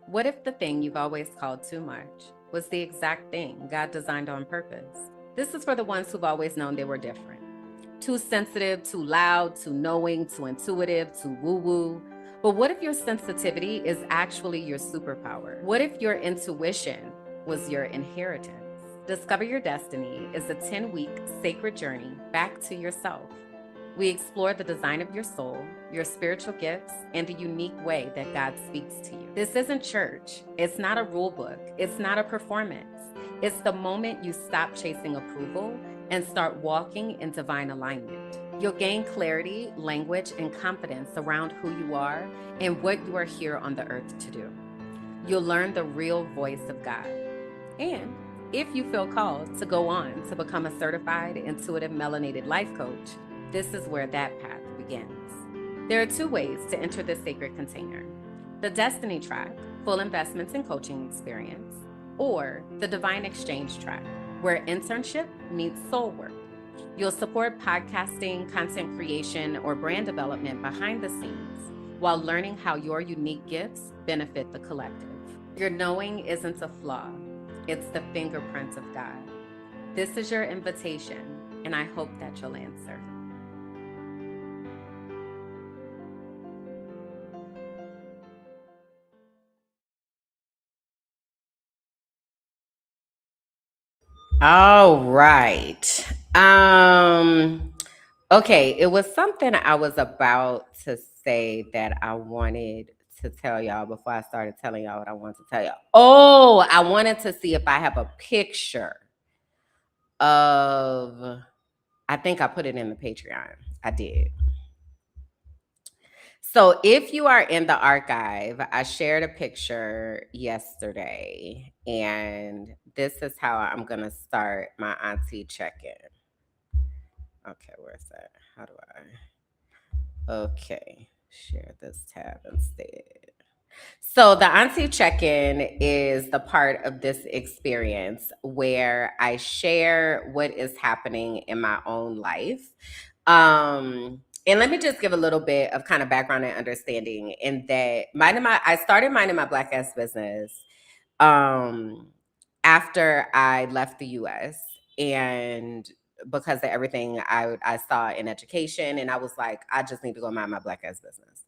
What if the thing you've always called too much was the exact thing God designed on purpose? This is for the ones who've always known they were different. Too sensitive, too loud, too knowing, too intuitive, too woo-woo. But what if your sensitivity is actually your superpower? What if your intuition was your inheritance? Discover Your Destiny is a 10-week sacred journey back to yourself. We explore the design of your soul, your spiritual gifts, and the unique way that God speaks to you. This isn't church. It's not a rule book. It's not a performance. It's the moment you stop chasing approval and start walking in divine alignment. You'll gain clarity, language, and confidence around who you are and what you are here on the earth to do. You'll learn the real voice of God. And if you feel called to go on to become a certified intuitive melanated life coach, this is where that path begins. There are 2 ways to enter this sacred container: the Destiny track, full investments and coaching experience, or the Divine Exchange track, where internship meets soul work. You'll support podcasting, content creation, or brand development behind the scenes while learning how your unique gifts benefit the collective. Your knowing isn't a flaw, it's the fingerprint of God. This is your invitation, and I hope that you'll answer. All right. Okay, it was something I was about to say that I wanted to tell y'all before I started telling y'all what I wanted to tell y'all. Oh, I wanted to see if I have a picture of, I think I put it in the Patreon. I did. So if you are in the archive, I shared a picture yesterday, and this is how I'm going to start my auntie check-in. Okay, where's that? How do I? Okay, share this tab instead. So the auntie check-in is the part of this experience where I share what is happening in my own life. And let me just give a little bit of kind of background and understanding in that I started minding my black ass business um after I left the US, and because of everything I saw in education, and I was like, I just need to go mind my black ass business.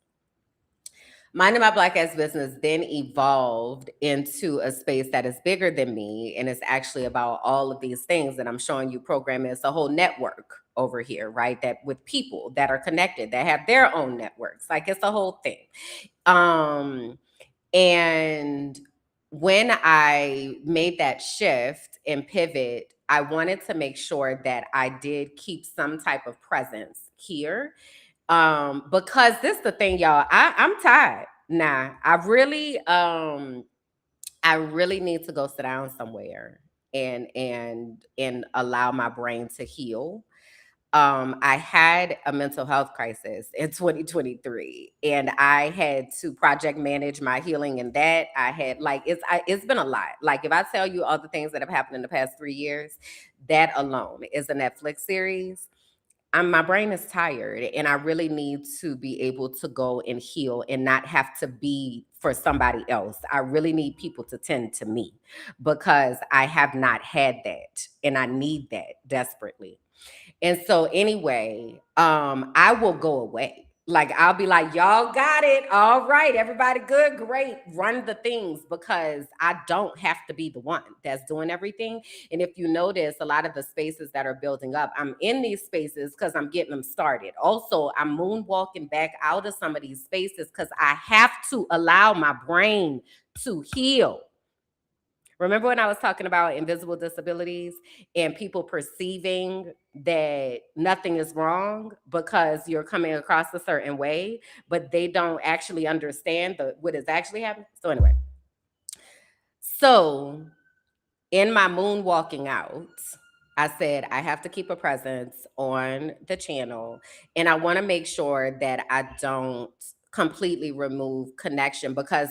Minding my black ass business then evolved into a space that is bigger than me, and it's actually about all of these things that I'm showing you. Programming is a whole network over here, right? That with people that are connected, that have their own networks. Like, it's a whole thing. Um, and when I made that shift and pivot, I wanted to make sure that I did keep some type of presence here. Because this is the thing, y'all. I'm tired. Nah, I really need to go sit down somewhere and allow my brain to heal. I had a mental health crisis in 2023, and I had to project manage my healing. And that I had, like, it's been a lot. Like, if I tell you all the things that have happened in the past 3 years, that alone is a Netflix series. my brain is tired and I really need to be able to go and heal and not have to be for somebody else. I really need people to tend to me because I have not had that and I need that desperately. And so anyway, I will go away. Like I'll be like, y'all got it. All right, everybody good, great. Run the things because I don't have to be the one that's doing everything. And if you notice, a lot of the spaces that are building up, I'm in these spaces because I'm getting them started. Also, I'm moonwalking back out of some of these spaces because I have to allow my brain to heal. Remember when I was talking about invisible disabilities and people perceiving that nothing is wrong because you're coming across a certain way, but they don't actually understand what is actually happening? So anyway, so in my moonwalking out, I said I have to keep a presence on the channel and I want to make sure that I don't completely remove connection because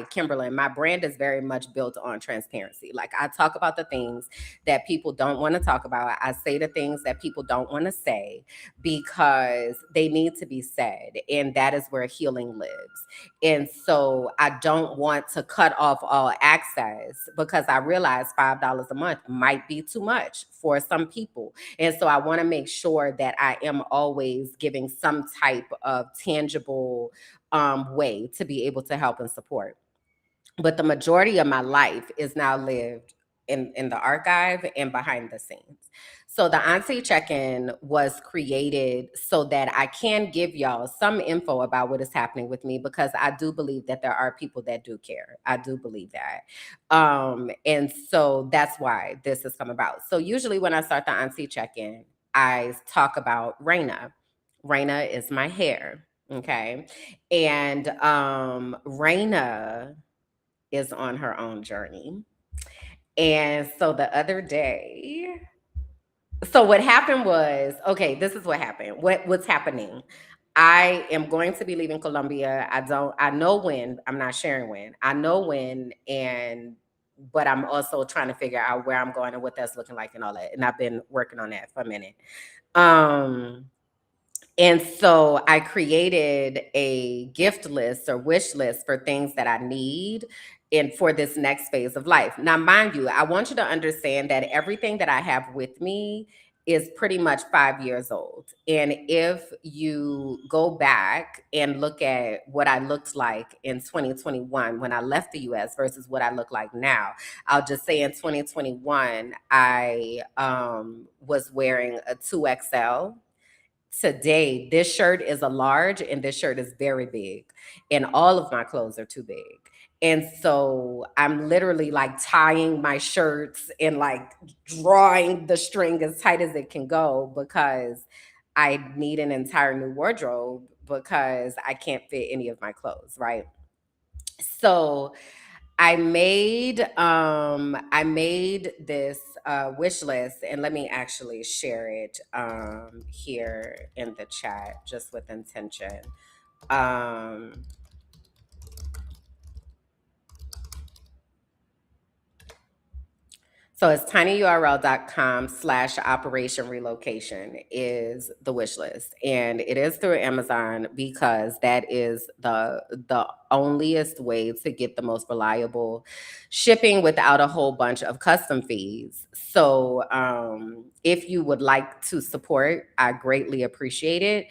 Kimberland, my brand is very much built on transparency. Like I talk about the things that people don't want to talk about. I say the things that people don't want to say because they need to be said. And that is where healing lives. And so I don't want to cut off all access because I realize $5 a month might be too much for some people. And so I want to make sure that I am always giving some type of tangible way to be able to help and support. But the majority of my life is now lived in the archive and behind the scenes. So the Auntie Check-in was created so that I can give y'all some info about what is happening with me because I do believe that there are people that do care. I do believe that. And so that's why this has come about. So usually when I start the Auntie Check-in, I talk about Raina. Raina is my hair. Okay. And Raina is on her own journey. And so the other day, so what happened was, okay, this is what happened. What's happening? I am going to be leaving Colombia. I know when, I'm not sharing when. I know when but I'm also trying to figure out where I'm going and what that's looking like and all that. And I've been working on that for a minute. And so I created a gift list or wish list for things that I need and for this next phase of life. Now, mind you, I want you to understand that everything that I have with me is pretty much 5 years old. And if you go back and look at what I looked like in 2021 when I left the US versus what I look like now, I'll just say in 2021, I was wearing a 2XL. Today, this shirt is a large and this shirt is very big, and all of my clothes are too big. And so I'm literally like tying my shirts and like drawing the string as tight as it can go because I need an entire new wardrobe because I can't fit any of my clothes, right? So I made this wish list, and let me actually share it here in the chat just with intention. Um So it's tinyurl.com/operation relocation is the wish list. And it is through Amazon because that is the onlyest way to get the most reliable shipping without a whole bunch of custom fees. So if you would like to support, I greatly appreciate it.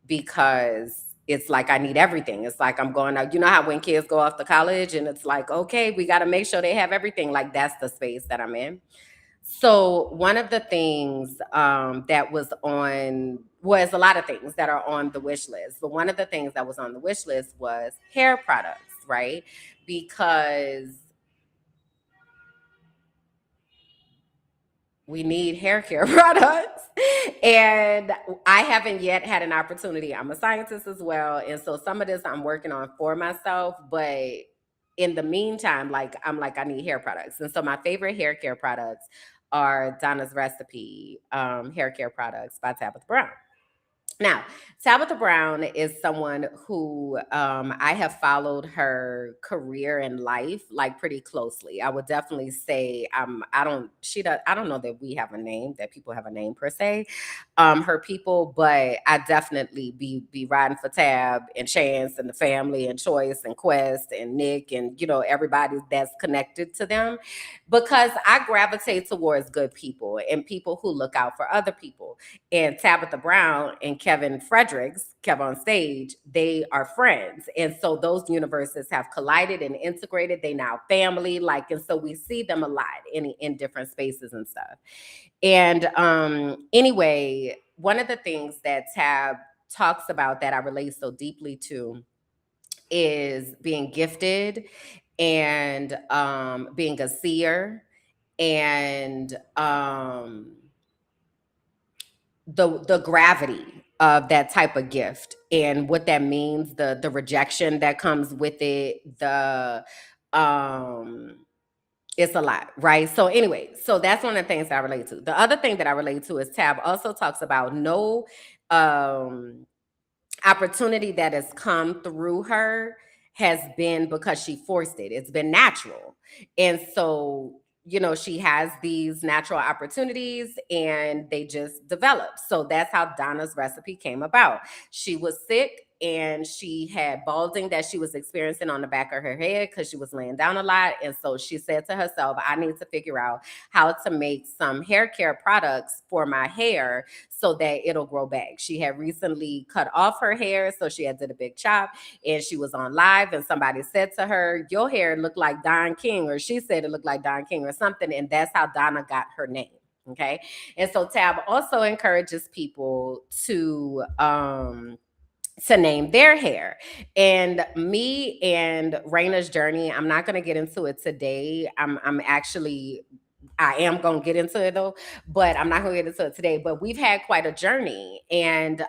Because it's like I need everything. It's like I'm going out. You know how when kids go off to college and it's like, okay, we got to make sure they have everything. Like that's the space that I'm in. So one of the things that was a lot of things that are on the wish list, but one of the things that was on the wish list was hair products, right? Because we need hair care products. And I haven't yet had an opportunity. I'm a scientist as well. And so some of this I'm working on for myself. But in the meantime, like I'm like, I need hair products. And so my favorite hair care products are Donna's Recipe hair care products by Tabitha Brown. Now, Tabitha Brown is someone who I have followed her career and life like pretty closely. I would definitely say I don't know that we have a name, that people have a name per se, her people, but I definitely be riding for Tab and Chance and the family and Choice and Quest and Nick and everybody that's connected to them, because I gravitate towards good people and people who look out for other people. And Tabitha Brown and Kevin Fredericks, Kev on Stage, they are friends. And so those universes have collided and integrated. They now family, and so we see them a lot in different spaces and stuff. And anyway, one of the things that Tab talks about that I relate so deeply to is being gifted and being a seer and the gravity of that type of gift and what that means, the rejection that comes with it, the it's a lot, right? So anyway, so that's one of the things that I relate to. The other thing that I relate to is Tab also talks about no opportunity that has come through her has been because she forced it. It's been natural. And so, she has these natural opportunities and they just develop. So that's how Donna's recipe came about. She was sick and she had balding that she was experiencing on the back of her head because she was laying down a lot. And so she said to herself, I need to figure out how to make some hair care products for my hair so that it'll grow back. She had recently cut off her hair, so she had did a big chop, and she was on live, and somebody said to her, your hair looked like Don King, or she said it looked like Don King or something, and that's how Donna got her name. Okay. And so Tab also encourages people to name their hair. And me and Raina's journey, I'm not going to get into it today. I am going to get into it though, but I'm not going to get into it today. But we've had quite a journey, and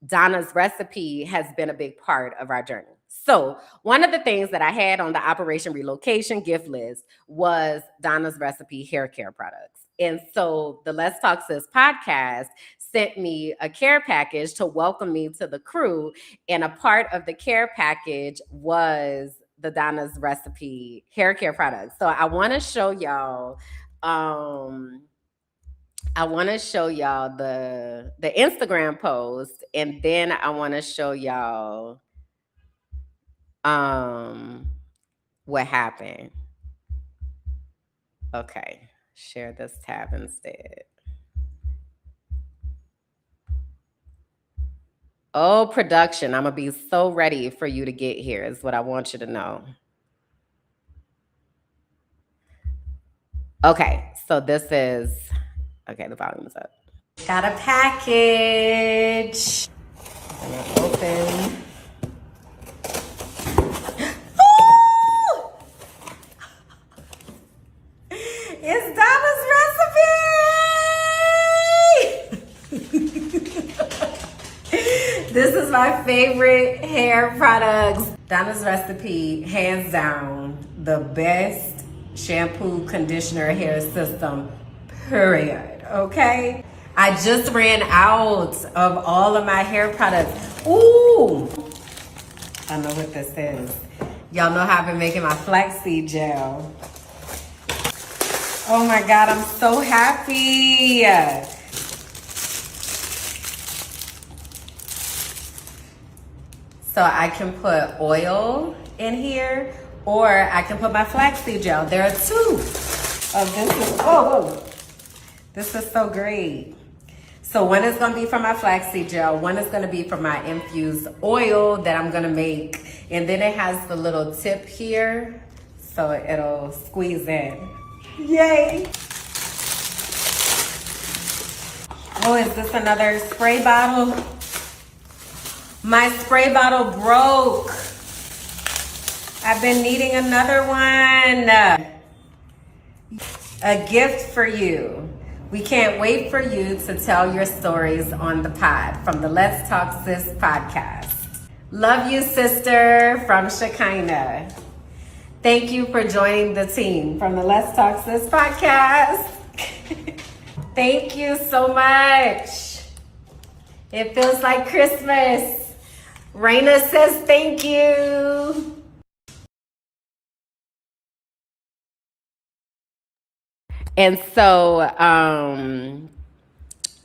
Donna's recipe has been a big part of our journey. So one of the things that I had on the Operation Relocation gift list was Donna's recipe hair care products. And so the Let's Talk Sis podcast sent me a care package to welcome me to the crew. And a part of the care package was the Donna's recipe hair care products. So I want to show y'all the Instagram post, and then I want to show y'all what happened. Okay, share this tab instead. Oh, production, I'm gonna be so ready for you to get here is what I want you to know. Okay, so this is, okay, the volume's up. Got a package. I'm gonna open. Ooh! It's Donna's recipe! This is my favorite hair products. Donna's recipe, hands down, the best shampoo, conditioner, hair system, period, okay? I just ran out of all of my hair products. Ooh, I know what this is. Y'all know how I've been making my flaxseed gel. Oh my God, I'm so happy. So I can put oil in here, or I can put my flaxseed gel. There are two of this. Oh, this is so great. So one is gonna be for my flaxseed gel, one is gonna be for my infused oil that I'm gonna make. And then it has the little tip here, so it'll squeeze in. Yay! Oh, is this another spray bottle? My spray bottle broke. I've been needing another one. A gift for you. We can't wait for you to tell your stories on the pod from the Let's Talk Sis podcast. Love you, sister, from Shekinah. Thank you for joining the team from the Let's Talk Sis podcast. Thank you so much. It feels like Christmas. Raina says thank you. And so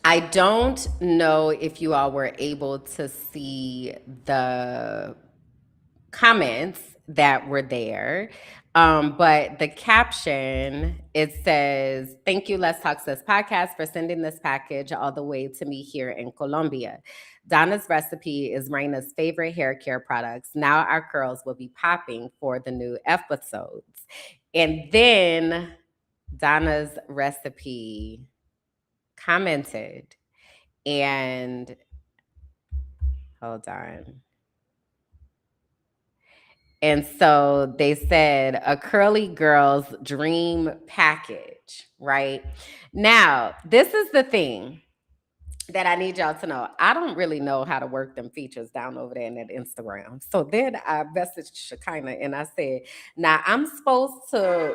I don't know if you all were able to see the comments that were there. But the caption, it says, "Thank you, Let's Talk Sis podcast, for sending this package all the way to me here in Colombia. Donna's recipe is Raina's favorite hair care products. Now our curls will be popping for the new episodes." And then Donna's recipe commented, and hold on. And so they said a curly girl's dream package, right? Now, this is the thing that I need y'all to know. I don't really know how to work them features down over there in that Instagram. So then I messaged Shekinah and I said, "Now I'm supposed to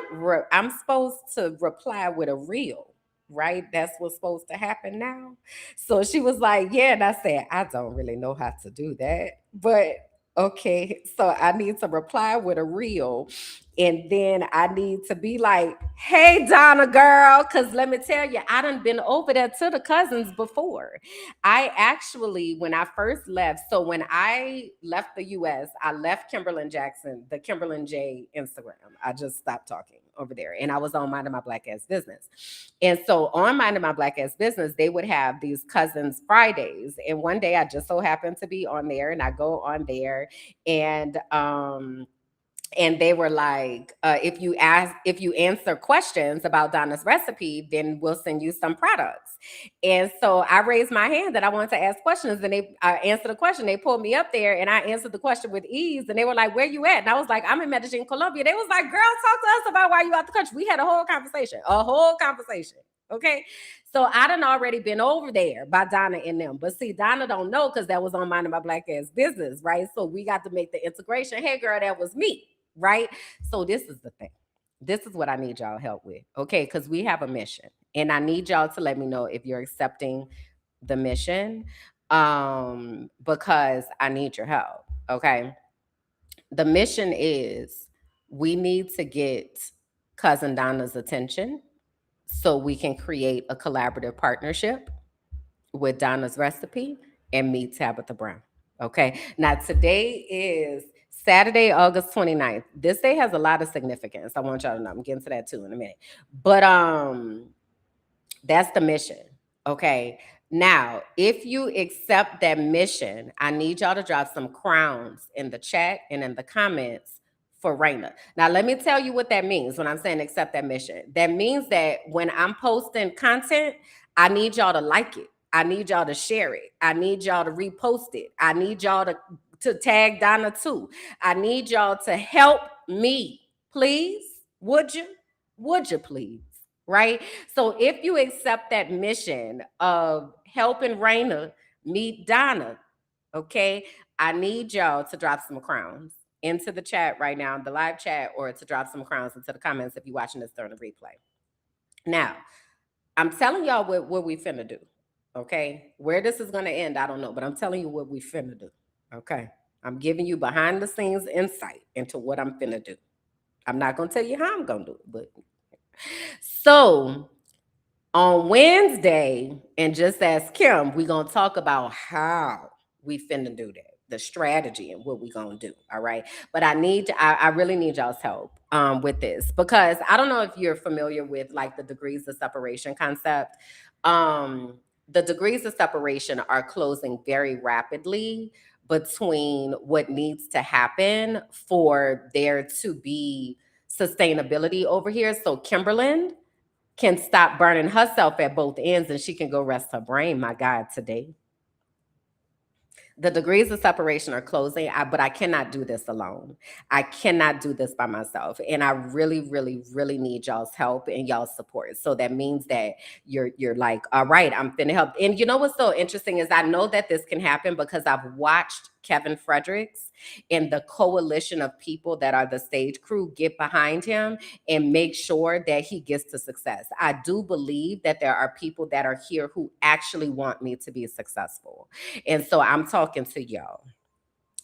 reply with a reel, right? That's what's supposed to happen now." So she was like, "Yeah," and I said, "I don't really know how to do that, but okay." So I need to reply with a reel, and then I need to be like, "Hey, Donna girl," because let me tell you, I done been over there to the cousins before. I actually, when I first left, so when I left the US, I left Kimberland Jackson, the Kimberland J Instagram. I just stopped talking over there, and I was on Minding My Black Ass Business. And so on Minding My Black Ass Business, they would have these Cousins Fridays. And one day I just so happened to be on there, and I go on there, and they were like, if you answer questions about Donna's recipe, then we'll send you some products. And so I raised my hand that I wanted to ask questions, and they answered the question. They pulled me up there, and I answered the question with ease. And they were like, "Where you at?" And I was like, "I'm in Medellin, Colombia." They was like, "Girl, talk to us about why you out the country." We had a whole conversation, Okay. So I done already been over there by Donna and them. But see, Donna don't know because that was on Minding My Black Ass Business, right? So we got to make the integration. Hey, girl, that was me, right? So this is the thing. This is what I need y'all help with, okay? Because we have a mission, and I need y'all to let me know if you're accepting the mission, because I need your help, okay? The mission is we need to get cousin Donna's attention so we can create a collaborative partnership with Donna's recipe and me, Tabitha Brown. Okay. Now, today is Saturday, August 29th. This day has a lot of significance. I want y'all to know. I'm getting to that too in a minute. But that's the mission. Okay. Now, if you accept that mission, I need y'all to drop some crowns in the chat and in the comments for Raina. Now, let me tell you what that means when I'm saying accept that mission. That means that when I'm posting content, I need y'all to like it. I need y'all to share it. I need y'all to repost it. I need y'all to tag Donna too. I need y'all to help me. Please, would you? Would you please? Right? So if you accept that mission of helping Raina meet Donna, okay, I need y'all to drop some crowns into the chat right now, the live chat, or to drop some crowns into the comments if you're watching this during the replay. Now, I'm telling y'all what we finna do, okay? Where this is gonna end, I don't know, but I'm telling you what we finna do, okay? I'm giving you behind the scenes insight into what I'm finna do. I'm not gonna tell you how I'm gonna do it, but so on Wednesday, and just as Kim, we're gonna talk about how we finna do that, the strategy and what we gonna do. All right. But I really need y'all's help with this, because I don't know if you're familiar with like the degrees of separation concept. The degrees of separation are closing very rapidly between what needs to happen for there to be sustainability over here. So Kimberland can stop burning herself at both ends and she can go rest her brain, my God, today. The degrees of separation are closing, but I cannot do this alone. I cannot do this by myself. And I really, really, really need y'all's help and y'all's support. So that means that you're like, all right, I'm finna help. And you know what's so interesting is I know that this can happen because I've watched Kevin Fredericks, and the coalition of people that are the stage crew get behind him and make sure that he gets to success. I do believe that there are people that are here who actually want me to be successful. And so I'm talking to y'all.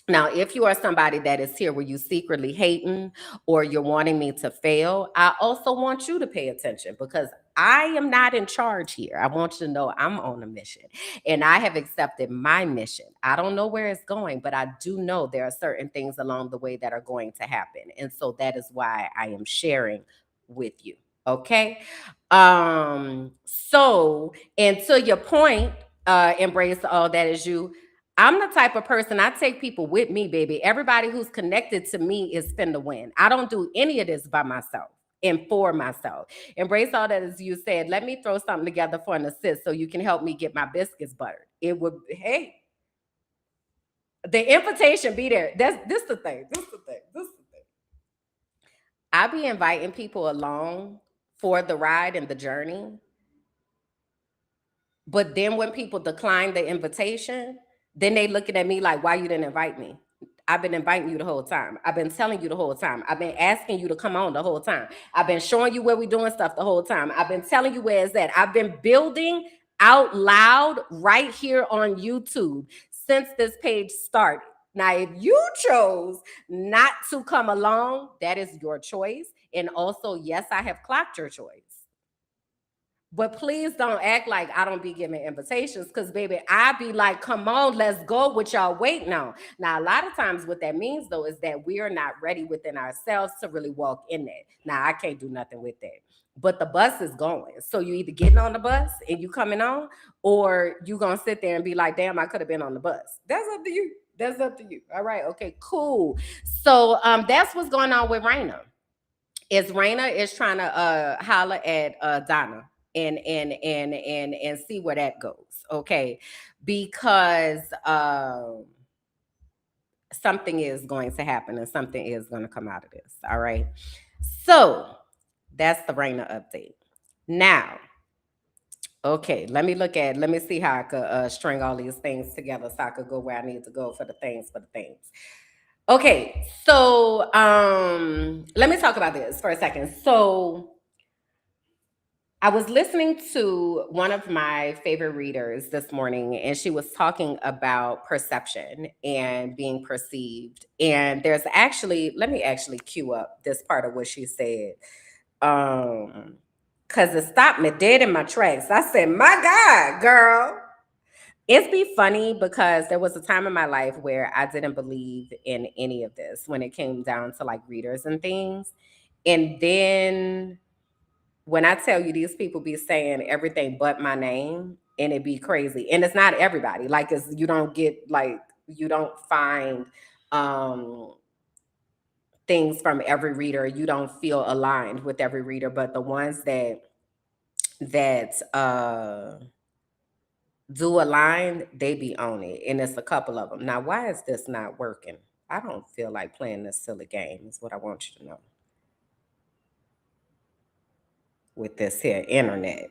Now, if you are somebody that is here where you secretly hating or you're wanting me to fail, I also want you to pay attention because I am not in charge here. I want you to know I'm on a mission and I have accepted my mission. I don't know where it's going, but I do know there are certain things along the way that are going to happen. And so that is why I am sharing with you. Okay. So, and to your point, embrace all that is you. I'm the type of person, I take people with me, baby. Everybody who's connected to me is finna win. I don't do any of this by myself and for myself. Embrace all that, as you said. Let me throw something together for an assist so you can help me get my biscuits buttered. It would, hey, the invitation be there. This the thing. This the thing. This the thing. I be inviting people along for the ride and the journey. But then when people decline the invitation, then they looking at me like, why you didn't invite me? I've been inviting you the whole time. I've been telling you the whole time. I've been asking you to come on the whole time. I've been showing you where we're doing stuff the whole time. I've been telling you where it's at. I've been building out loud right here on YouTube since this page started. Now, if you chose not to come along, that is your choice. And also, yes, I have clocked your choice. But please don't act like I don't be giving invitations because, baby, I be like, come on, let's go, what y'all waiting on. Now, a lot of times what that means, though, is that we are not ready within ourselves to really walk in that. Now, I can't do nothing with that. But the bus is going. So you either getting on the bus and you coming on, or you going to sit there and be like, damn, I could have been on the bus. That's up to you. That's up to you. All right. Okay, cool. So that's what's going on with Raina. Raina is trying to holler at Donna and see where that goes. Okay. Because something is going to happen and something is going to come out of this. All right. So that's the Raina update. Now, okay, let me see how I could string all these things together so I could go where I need to go for the things. Okay, so let me talk about this for a second. So I was listening to one of my favorite readers this morning, and she was talking about perception and being perceived. And there's actually, let me actually cue up this part of what she said. Because it stopped me dead in my tracks. I said, my God, girl. It's be funny because there was a time in my life where I didn't believe in any of this when it came down to like readers and things. And then when I tell you these people be saying everything but my name and it be crazy. And it's not everybody. Like it's you don't find things from every reader. You don't feel aligned with every reader, but the ones that do align, they be on it. And it's a couple of them. Now, why is this not working? I don't feel like playing this silly game, is what I want you to know. With this here internet.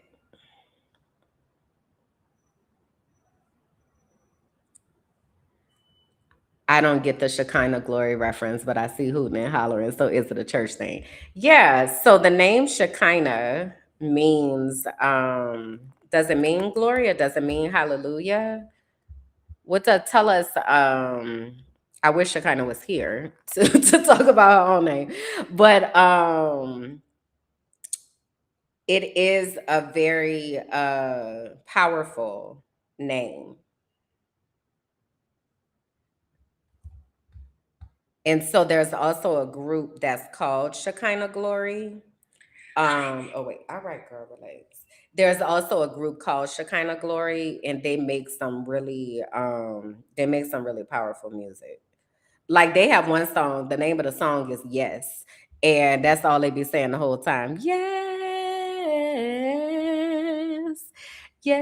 I don't get the Shekinah glory reference, but I see hooting and hollering. So is it a church thing? Yeah. So the name Shekinah means, does it mean glory or does it mean hallelujah? What to tell us? I wish Shekinah was here to talk about her own name, but it is a very powerful name. And so there's also a group that's called Shekinah Glory. Oh wait, all right, girl, relax. There's also a group called Shekinah Glory, and they make some really powerful music. Like they have one song, the name of the song is Yes. And that's all they be saying the whole time. Yes. Yes.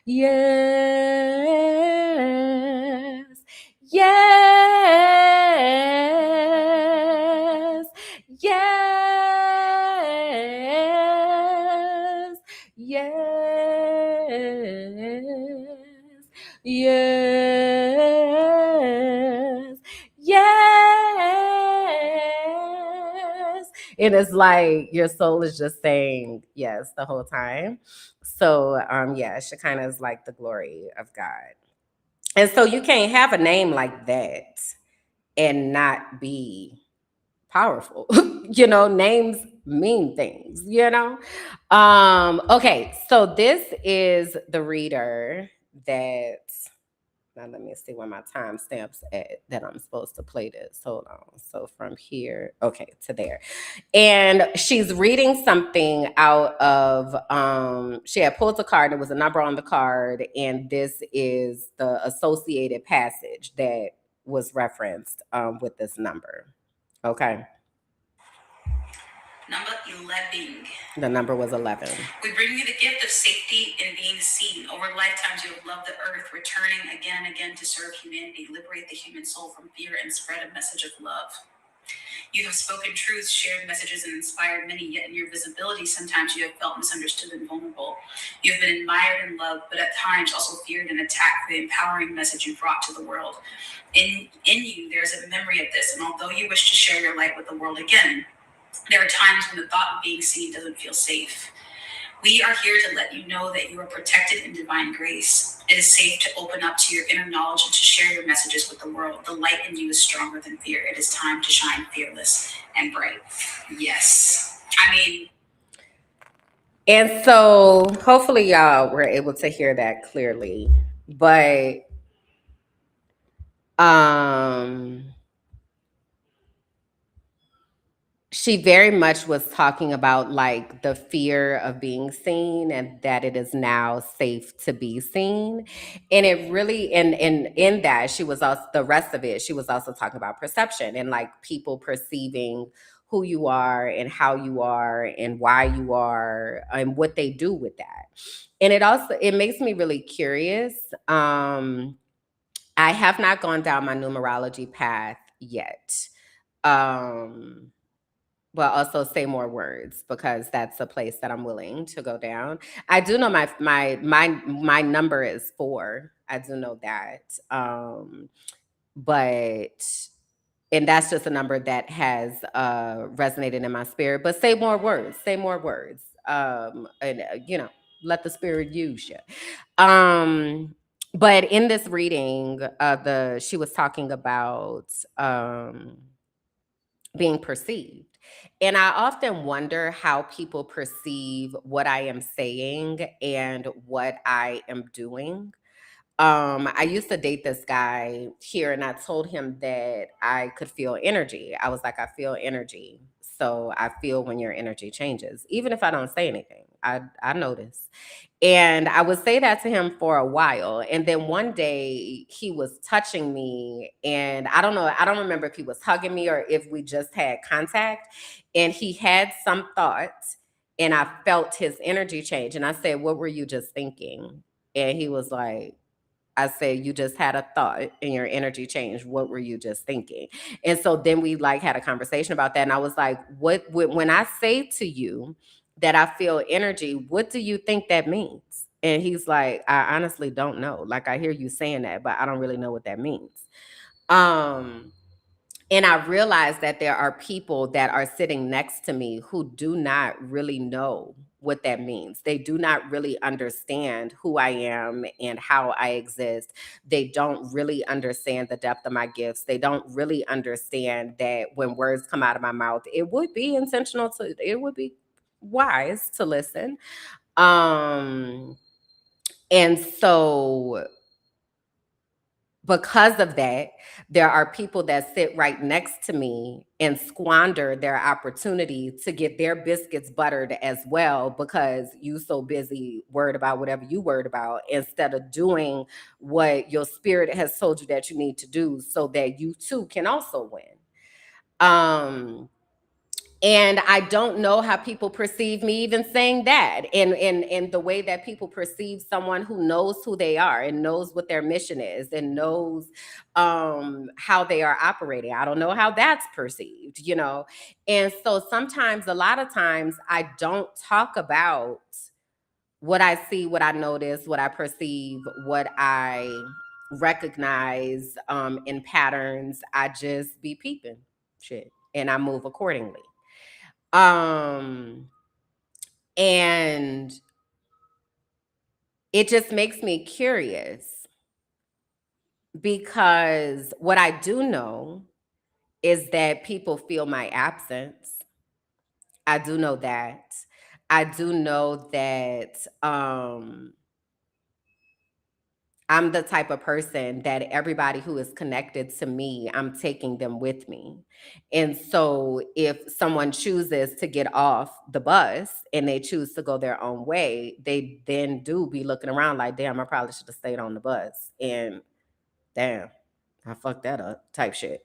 Yes. Yes. Yes. Yes. Yes, yes. And it's like your soul is just saying yes the whole time. So yeah, Shekinah is like the glory of God. And so you can't have a name like that and not be powerful. Names mean things, okay, so this is the reader that, now let me see where my timestamps at that I'm supposed to play this. Hold on. So from here, okay, to there. And she's reading something out of she had pulled a card, there was a number on the card, and this is the associated passage that was referenced with this number. Okay. Number 11. The number was 11. We bring you the gift of safety and being seen. Over lifetimes, you have loved the earth, returning again and again to serve humanity, liberate the human soul from fear, and spread a message of love. You have spoken truths, shared messages, and inspired many, yet in your visibility, sometimes you have felt misunderstood and vulnerable. You have been admired and loved, but at times also feared and attacked for the empowering message you brought to the world. In you, there is a memory of this, and although you wish to share your light with the world again, there are times when the thought of being seen doesn't feel safe. We are here to let you know that you are protected in divine grace. It is safe to open up to your inner knowledge and to share your messages with the world. The light in you is stronger than fear. It is time to shine fearless and bright. Yes. And so hopefully y'all were able to hear that clearly. But she very much was talking about like the fear of being seen and that it is now safe to be seen. And it really, and in that, she was also, the rest of it, she was also talking about perception and like people perceiving who you are and how you are and why you are and what they do with that. And it makes me really curious. I have not gone down my numerology path yet. Well, also say more words because that's a place that I'm willing to go down. I do know my number is 4. I do know that. But and that's just a number that has resonated in my spirit. But say more words. Say more words. And let the spirit use you. But in this reading, she was talking about being perceived. And I often wonder how people perceive what I am saying and what I am doing. I used to date this guy here, and I told him that I could feel energy. I was like, I feel energy. So I feel when your energy changes, even if I don't say anything. I notice. And I would say that to him for a while. And then one day he was touching me, and I don't know, I don't remember if he was hugging me or if we just had contact. And he had some thought, and I felt his energy change. And I said, what were you just thinking? And he was like, I said, you just had a thought and your energy changed. What were you just thinking? And so then we like had a conversation about that. And I was like, when I say to you that I feel energy, what do you think that means? And he's like, I honestly don't know. Like I hear you saying that, but I don't really know what that means. And I realized that there are people that are sitting next to me who do not really know what that means. They do not really understand who I am and how I exist. They don't really understand the depth of my gifts. They don't really understand that when words come out of my mouth, it would be intentional it would be wise to listen. And so because of that, there are people that sit right next to me and squander their opportunity to get their biscuits buttered as well because you so busy worried about whatever you worried about instead of doing what your spirit has told you that you need to do so that you too can also win. And I don't know how people perceive me even saying that, and the way that people perceive someone who knows who they are and knows what their mission is and knows how they are operating. I don't know how that's perceived. And so a lot of times I don't talk about, what I see, what I notice, what I perceive, what I recognize in patterns, I just be peeping shit and I move accordingly. Um, and it just makes me curious because what I do know is that people feel my absence. I do know that. I do know that I'm the type of person that everybody who is connected to me, I'm taking them with me. And so if someone chooses to get off the bus and they choose to go their own way, they then do be looking around like, damn, I probably should have stayed on the bus. And damn, I fucked that up type shit.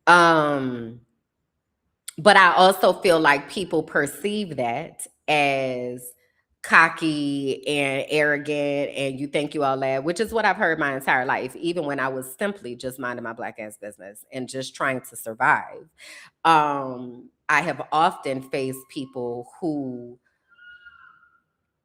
Um, but I also feel like people perceive that as cocky and arrogant and you think you all that, which is what I've heard my entire life, even when I was simply just minding my black ass business and just trying to survive. I have often faced people who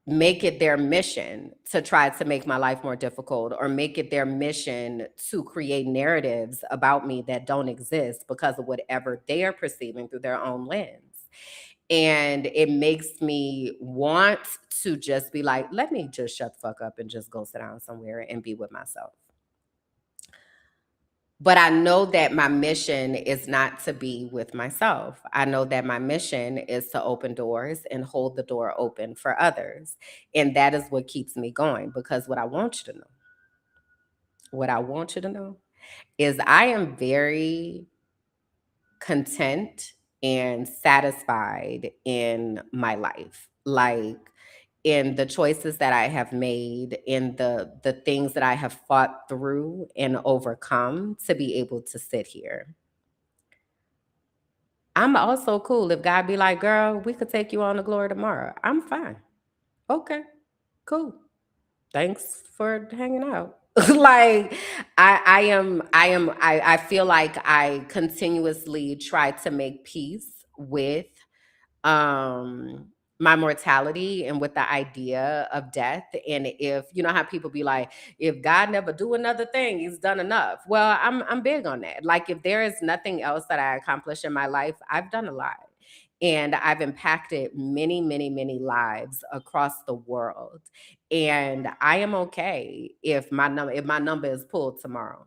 make it their mission to try to make my life more difficult or make it their mission to create narratives about me that don't exist because of whatever they are perceiving through their own lens. And it makes me want to just be like, let me just shut the fuck up and just go sit down somewhere and be with myself. But I know that my mission is not to be with myself. I know that my mission is to open doors and hold the door open for others. And that is what keeps me going because what I want you to know is I am very content and satisfied in my life. Like in the choices that I have made, in the things that I have fought through and overcome to be able to sit here. I'm also cool if God be like, girl, we could take you on to glory tomorrow. I'm fine. Okay, cool. Thanks for hanging out. Like I feel like I continuously try to make peace with um my mortality and with the idea of death. And if you know how people be like, if God never do another thing, he's done enough. Well, I'm big on that. Like if there is nothing else that I accomplish in my life, I've done a lot. And I've impacted many, many, many lives across the world. And I am okay if my number is pulled tomorrow.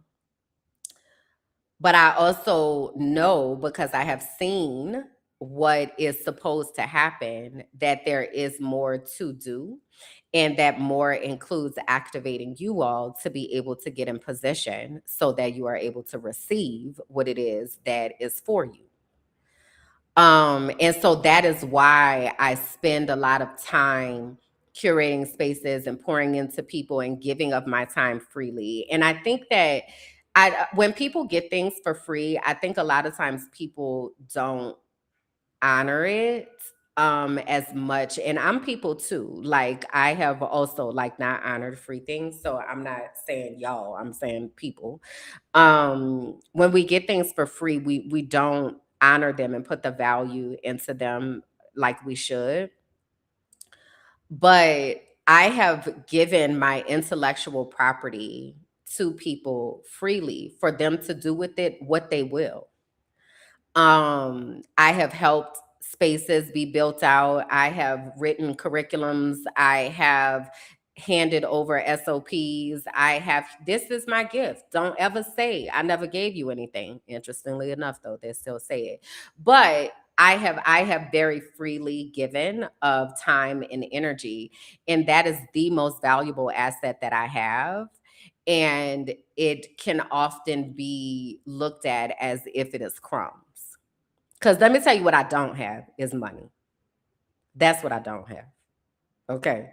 But I also know because I have seen what is supposed to happen that there is more to do and that more includes activating you all to be able to get in position so that you are able to receive what it is that is for you. And so that is why I spend a lot of time curating spaces and pouring into people and giving of my time freely. And I think that when people get things for free, I think a lot of times people don't honor it as much. And I'm people too. Like I have also like not honored free things. So I'm not saying y'all, I'm saying people. When we get things for free, we don't honor them and put the value into them like we should. But I have given my intellectual property to people freely for them to do with it what they will. I have helped spaces be built out. I have written curriculums. I have handed over SOPs. This is my gift. Don't ever say I never gave you anything. Interestingly enough, though, they still say it. But I have very freely given of time and energy. And that is the most valuable asset that I have. And it can often be looked at as if it is crumbs. Because let me tell you what I don't have is money. That's what I don't have. Okay.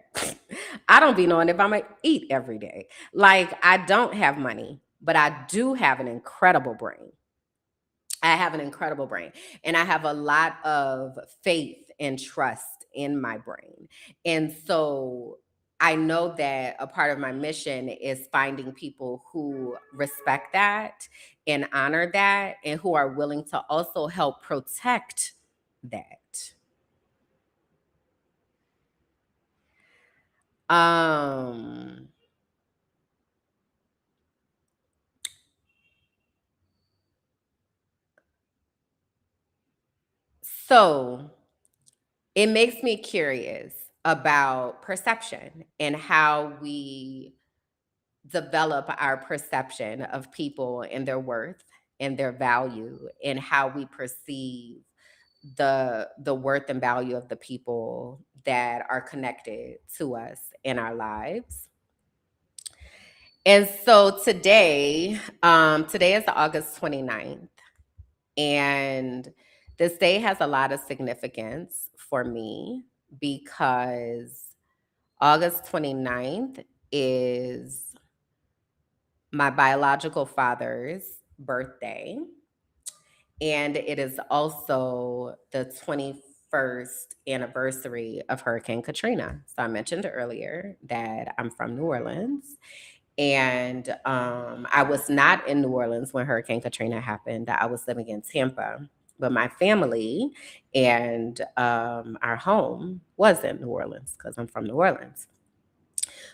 I don't be knowing if I'm going to eat every day. Like, I don't have money, but I do have an incredible brain. I have an incredible brain. And I have a lot of faith and trust in my brain. And so I know that a part of my mission is finding people who respect that and honor that and who are willing to also help protect that. Um, so it makes me curious about perception and how we develop our perception of people and their worth and their value, and how we perceive the worth and value of the people that are connected to us in our lives. And so today is August 29th, and this day has a lot of significance for me because August 29th is my biological father's birthday. And it is also the 21st anniversary of Hurricane Katrina. So I mentioned earlier that I'm from New Orleans. And I was not in New Orleans when Hurricane Katrina happened. I was living in Tampa. But my family and our home was in New Orleans because I'm from New Orleans.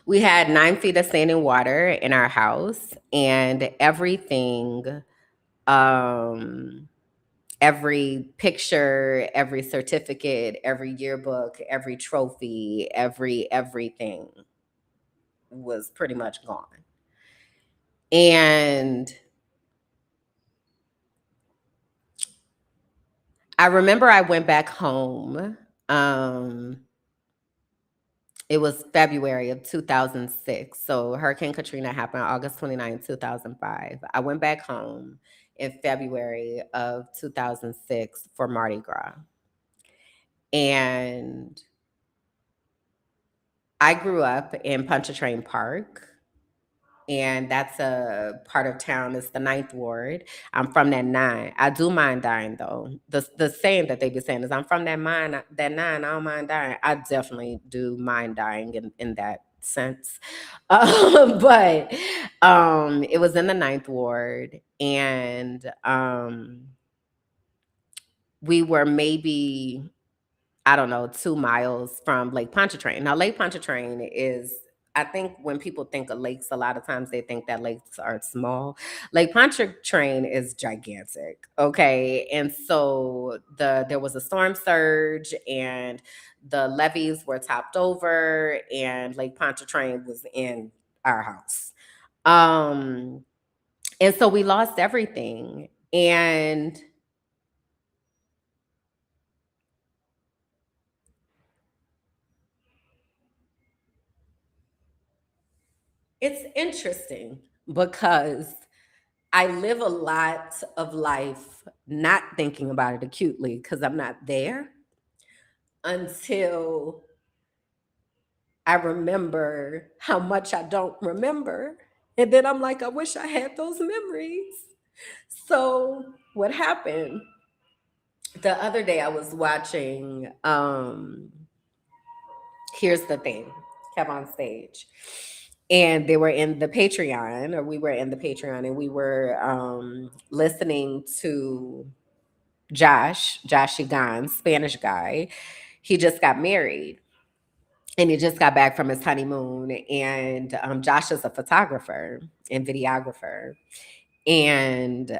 We had 9 feet of standing water in our house, and um, every picture, every certificate, every yearbook, every trophy, everything was pretty much gone. And I remember I went back home. Um, it was February of 2006. So Hurricane Katrina happened August 29th, 2005. I went back home in February of 2006 for Mardi Gras. And I grew up in Pontchartrain Park, and that's a part of town. It's the Ninth Ward. I'm from that nine. I do mind dying though. The saying that they be saying is I'm from that nine. I don't mind dying. I definitely do mind dying in that sense. But it was in the Ninth Ward, and we were maybe, I don't know, 2 miles from Lake Pontchartrain. Now, Lake Pontchartrain is, I think when people think of lakes, a lot of times they think that lakes are small. Lake Pontchartrain is gigantic, okay? And so there was a storm surge, and the levees were topped over, and Lake Pontchartrain was in our house. Um, and so we lost everything. And it's interesting because I live a lot of life not thinking about it acutely because I'm not there until I remember how much I don't remember. And then I'm like, I wish I had those memories. So, what happened the other day, I was watching Here's the Thing, kept on stage. And they were in the Patreon, or we were in the Patreon, and we were listening to Josh Shigan, Spanish guy. He just got married, and he just got back from his honeymoon. And Josh is a photographer and videographer. And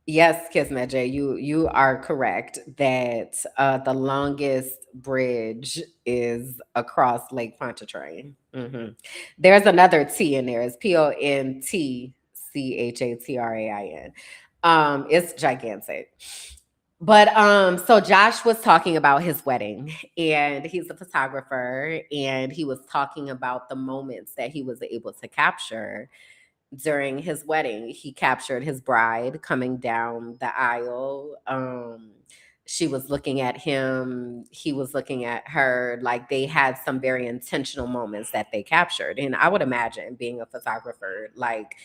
yes, Kismet J, you are correct that the longest bridge is across Lake Pontchartrain. There's another T in there. It's PONTCHATRAIN. It's gigantic. But so Josh was talking about his wedding, and he's a photographer, and he was talking about the moments that he was able to capture during his wedding. He captured his bride coming down the aisle. She was looking at him, he was looking at her. Like, they had some very intentional moments that they captured. And I would imagine being a photographer, like,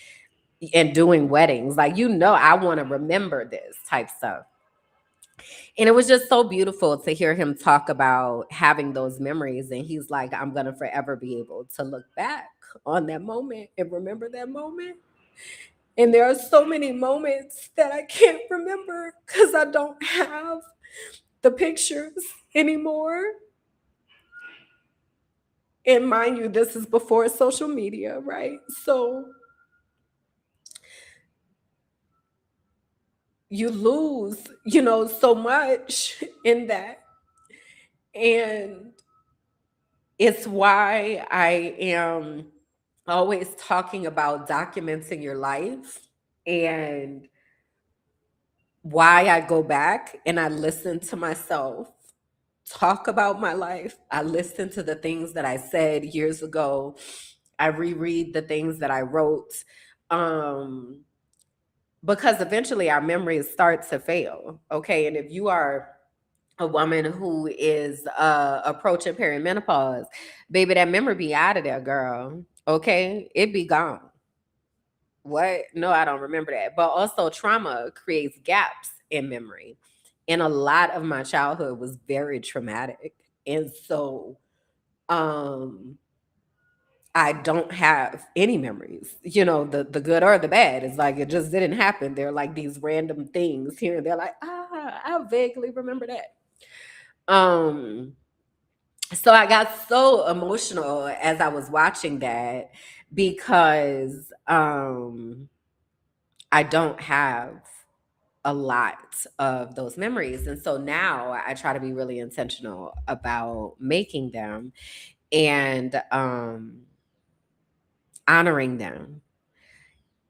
and doing weddings, like, I want to remember this type stuff. And it was just so beautiful to hear him talk about having those memories. And he's like, I'm going to forever be able to look back on that moment and remember that moment. And there are so many moments that I can't remember because I don't have the pictures anymore. And mind you, this is before social media, right? So you lose, so much in that. And it's why I am always talking about documenting your life, and why I go back and I listen to myself talk about my life. I listen to the things that I said years ago. I reread the things that I wrote. Um, because eventually our memories start to fail. Okay. And if you are a woman who is approaching perimenopause, baby, that memory be out of there, girl. Okay. It be gone. What? No, I don't remember that. But also, trauma creates gaps in memory. And a lot of my childhood was very traumatic. And so, um, I don't have any memories, the good or the bad. It's like it just didn't happen. They're like these random things here and they're like, I vaguely remember that. Um, so I got so emotional as I was watching that because I don't have a lot of those memories. And so now I try to be really intentional about making them and honoring them.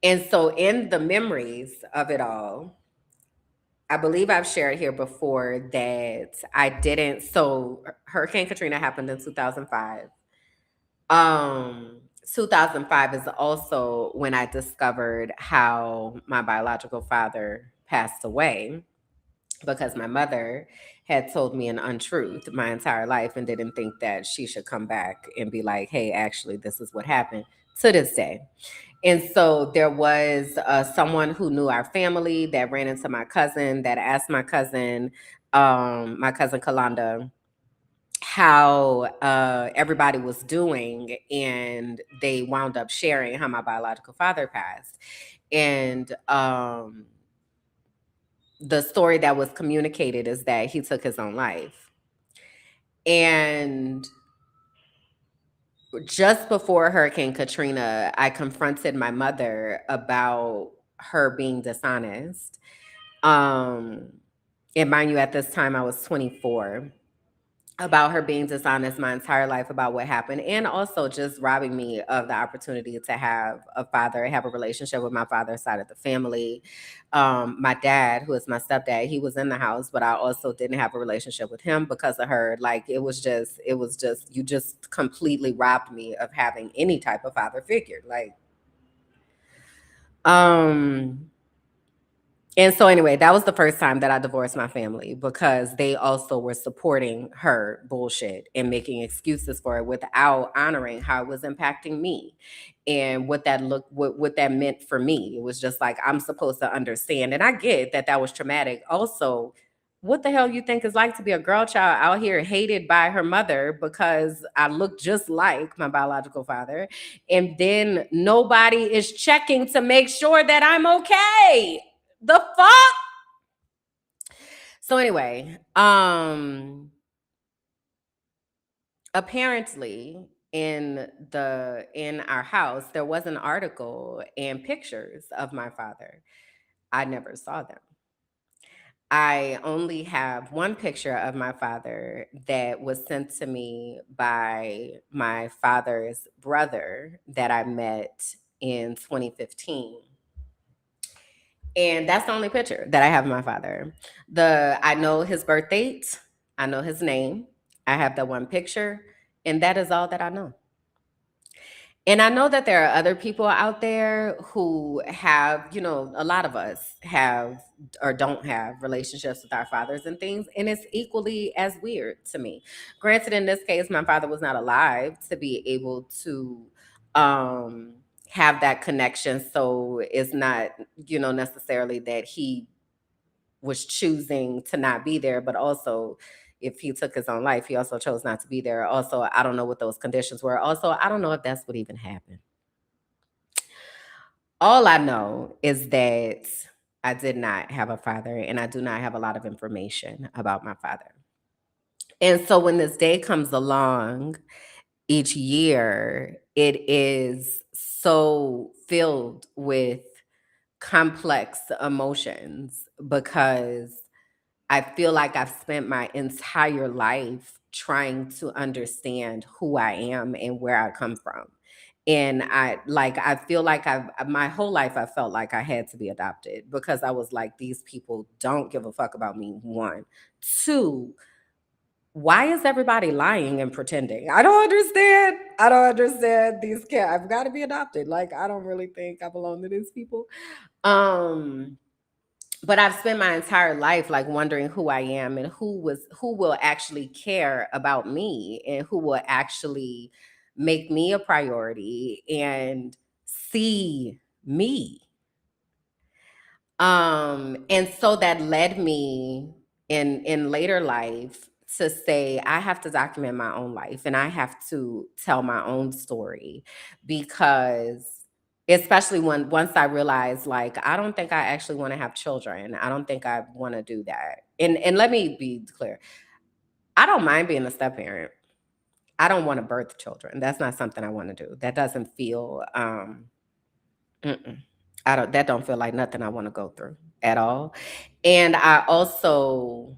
And so in the memories of it all, I believe I've shared here before that I didn't. So Hurricane Katrina happened in 2005. 2005 is also when I discovered how my biological father passed away, because my mother had told me an untruth my entire life and didn't think that she should come back and be like, hey, actually, this is what happened, to this day. And so there was someone who knew our family that ran into my cousin, that asked my cousin Kalanda, how everybody was doing. And they wound up sharing how my biological father passed. And the story that was communicated is that he took his own life. And just before Hurricane Katrina, I confronted my mother about her being dishonest. Um, and mind you, at this time I was 24, about her being dishonest my entire life about what happened, and also just robbing me of the opportunity to have a father, have a relationship with my father's side of the family. My dad, who is my stepdad, he was in the house, but I also didn't have a relationship with him because of her. Like it was just you just completely robbed me of having any type of father figure. Like, um and so anyway, that was the first time that I divorced my family, because they also were supporting her bullshit and making excuses for it without honoring how it was impacting me and what that meant for me. It was just like, I'm supposed to understand. And I get that that was traumatic. Also, what the hell you think it's like to be a girl child out here hated by her mother because I look just like my biological father, and then nobody is checking to make sure that I'm okay? The fuck? So anyway, apparently in our house there was an article and pictures of my father. I never saw them. I only have one picture of my father that was sent to me by my father's brother that I met in 2015. And that's the only picture that I have of my father. I know his birth date, I know his name, I have the one picture, and that is all that I know. And I know that there are other people out there who have, a lot of us have or don't have relationships with our fathers and things, and it's equally as weird to me. Granted, in this case, my father was not alive to be able to um have that connection, so it's not, necessarily that he was choosing to not be there, but also if he took his own life, he also chose not to be there. Also, I don't know what those conditions were. Also, I don't know if that's what even happened. All I know is that I did not have a father, and I do not have a lot of information about my father. And so when this day comes along, each year, it is so filled with complex emotions because I feel like I've spent my entire life trying to understand who I am and where I come from. And I feel like my whole life I felt like I had to be adopted because I was like, these people don't give a fuck about me. One. Two, why is everybody lying and pretending? I don't understand. I don't understand these kids. I've got to be adopted. Like, I don't really think I belong to these people. But I've spent my entire life like wondering who I am and who will actually care about me and who will actually make me a priority and see me. And so that led me in later life to say I have to document my own life and I have to tell my own story because especially when once I realized like I don't think I actually want to have children. I don't think I want to do that. And let me be clear. I don't mind being a step parent. I don't want to birth children. That's not something I want to do. That doesn't feel mm-mm. That don't feel like nothing I want to go through at all. And I also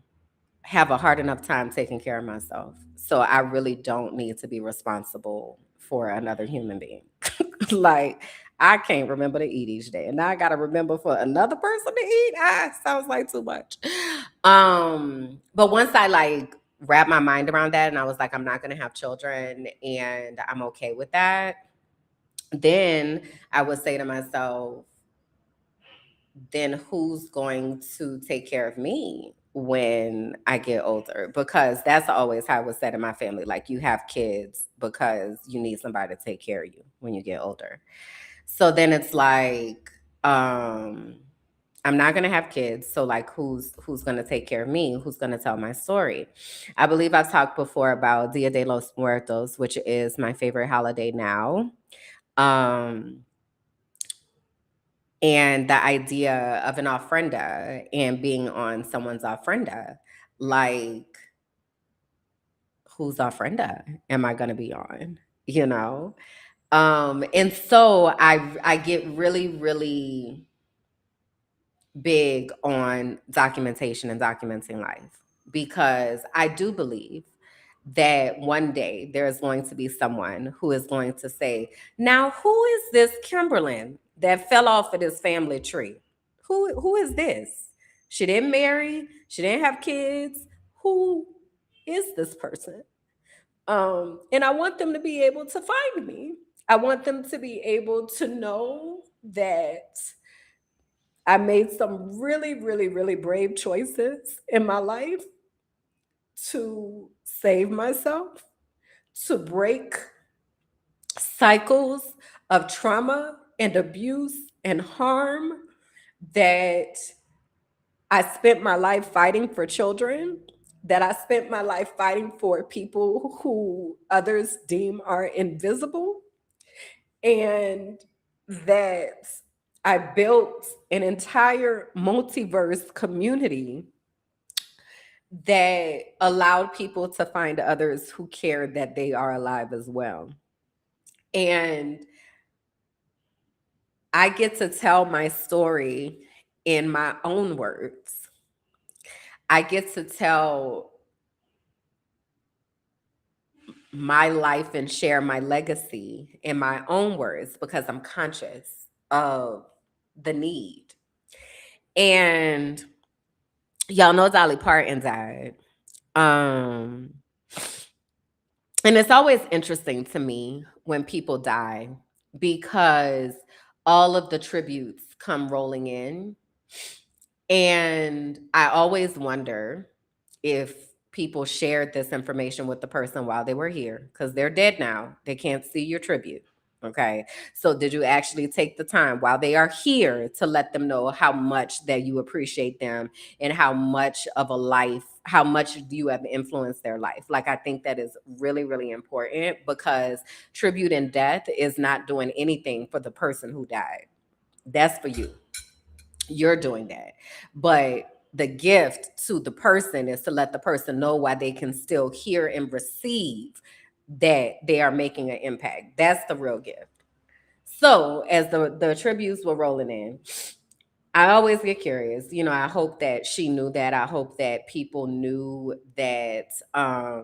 have a hard enough time taking care of myself. So I really don't need to be responsible for another human being. Like I can't remember to eat each day. And now I gotta remember for another person to eat. Sounds like too much. But once I like wrapped my mind around that and I was like, I'm not gonna have children and I'm okay with that, then I would say to myself, then who's going to take care of me when I get older? Because that's always how it was said in my family. Like you have kids because you need somebody to take care of you when you get older. So then it's like, I'm not gonna have kids. So like who's gonna take care of me? Who's gonna tell my story? I believe I've talked before about Dia de los Muertos, which is my favorite holiday now. Um and the idea of an ofrenda and being on someone's ofrenda, like whose ofrenda am I going to be on, you know? And so I get really big on documentation and documenting life because I do believe that one day there's going to be someone who is going to say, now who is this Kimberland that fell off of this family tree? Who is this? She didn't marry, she didn't have kids. Who is this person? And I want them to be able to find me. I want them to be able to know that I made some really brave choices in my life to save myself, to break cycles of trauma and abuse and harm that I spent my life fighting for children, that I spent my life fighting for people who others deem are invisible, and that I built an entire multiverse community that allowed people to find others who care that they are alive as well. And I get to tell my story in my own words. I get to tell my life and share my legacy in my own words because I'm conscious of the need. And y'all know Dolly Parton died. Um, and it's always interesting to me when people die because all of the tributes come rolling in. And I always wonder if people shared this information with the person while they were here because they're dead now. They can't see your tribute. Okay. So did you actually take the time while they are here to let them know how much that you appreciate them and how much of a life, how much you have influenced their life? Like, I think that is really important because tribute and death is not doing anything for the person who died. That's for you. You're doing that. But the gift to the person is to let the person know why they can still hear and receive that they are making an impact. That's the real gift. So as the tributes were rolling in, I always get curious. You know, I hope that she knew that. I hope that people knew that. I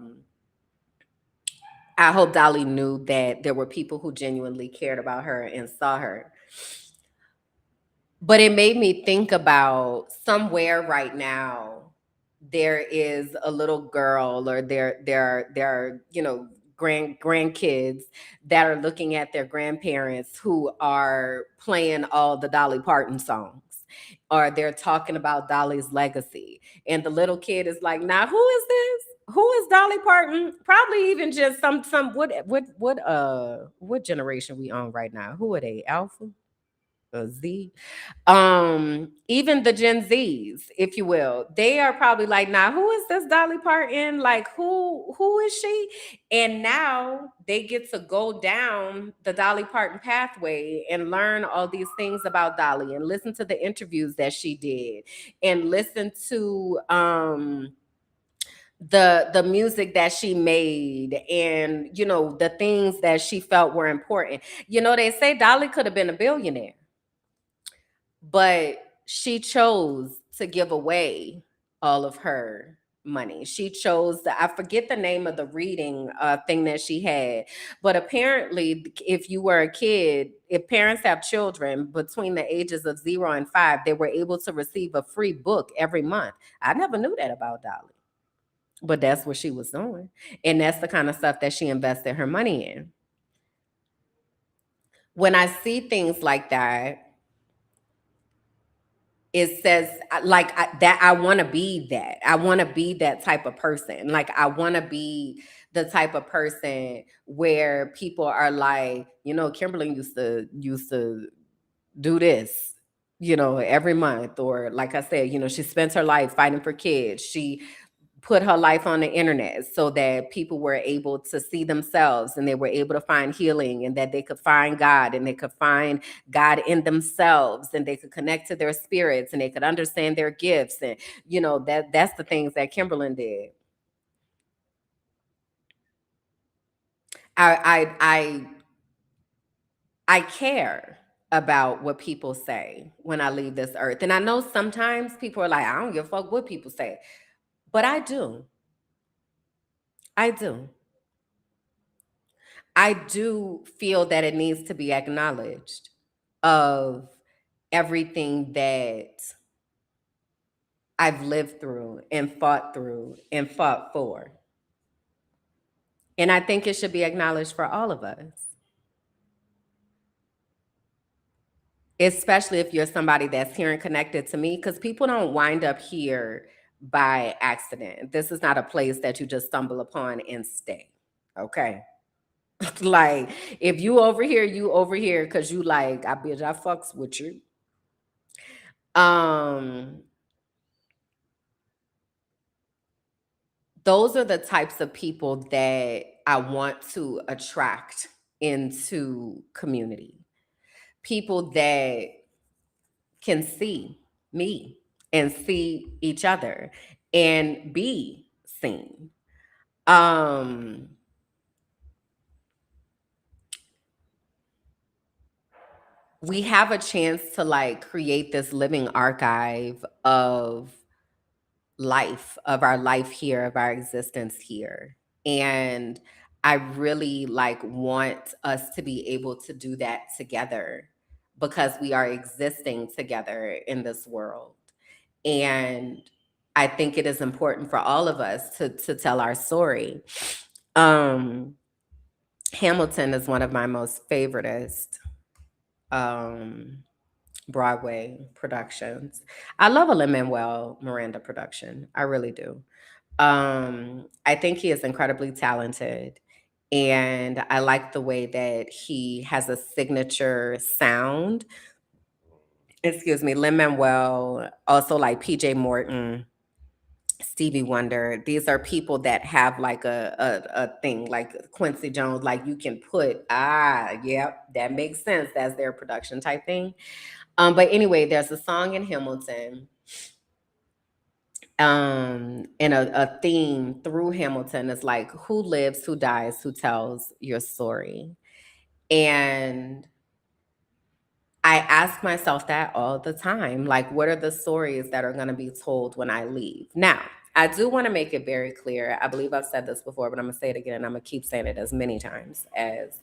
hope Dolly knew that there were people who genuinely cared about her and saw her. But it made me think about somewhere right now there is a little girl, or there are grandkids that are looking at their grandparents who are playing all the Dolly Parton songs, or they're talking about Dolly's legacy, and the little kid is like, now who is this? Who is Dolly Parton? Probably even just some what generation we on right now? Who are they? Alpha? Z? Even the Gen Zs, if you will, they are probably like, now who is this Dolly Parton? Like, who is she? And now they get to go down the Dolly Parton pathway and learn all these things about Dolly, and listen to the interviews that she did, and listen to the music that she made, and the things that she felt were important. They say Dolly could have been a billionaire, but she chose to give away all of her money. She chose I forget the name of the reading thing that she had, but apparently, if you were a kid, if parents have children between the ages of 0 and 5, they were able to receive a free book every month. I never knew that about Dolly, but that's what she was doing, and that's the kind of stuff that she invested her money in. When I see things like that, it says that I want to be that. I want to be that type of person. Like, I want to be the type of person where people are like, Kimberland used to do this, every month. Or like I said, she spent her life fighting for kids. She put her life on the internet so that people were able to see themselves, and they were able to find healing, and that they could find God, and they could find God in themselves, and they could connect to their spirits, and they could understand their gifts. And that's the things that Kimberland did. I care about what people say when I leave this earth. And I know sometimes people are like, I don't give a fuck what people say. But I do. I do. I do feel that it needs to be acknowledged of everything that I've lived through and fought for. And I think it should be acknowledged for all of us, especially if you're somebody that's here and connected to me, because people don't wind up here by accident. This is not a place that you just stumble upon and stay. Okay. Like, if you over here because you like, I bitch, I fucks with you. Those are the types of people that I want to attract into community. People that can see me and see each other and be seen. We have a chance to like create this living archive of our life here, of our existence here. And I really like want us to be able to do that together, because we are existing together in this world. And I think it is important for all of us to tell our story. Hamilton is one of my most favoritist Broadway productions. I love a Lin-Manuel Miranda production. I really do. I think he is incredibly talented, and I like the way that he has a signature sound. Excuse me, Lin-Manuel, also like PJ Morton, Stevie Wonder. These are people that have like a thing, like Quincy Jones, like you can put, yep, that makes sense. That's their production type thing. But anyway, there's a song in Hamilton And a theme through Hamilton is like, who lives, who dies, who tells your story? And I ask myself that all the time. Like, what are the stories that are going to be told when I leave? Now, I do want to make it very clear. I believe I've said this before, but I'm going to say it again. And I'm going to keep saying it as many times as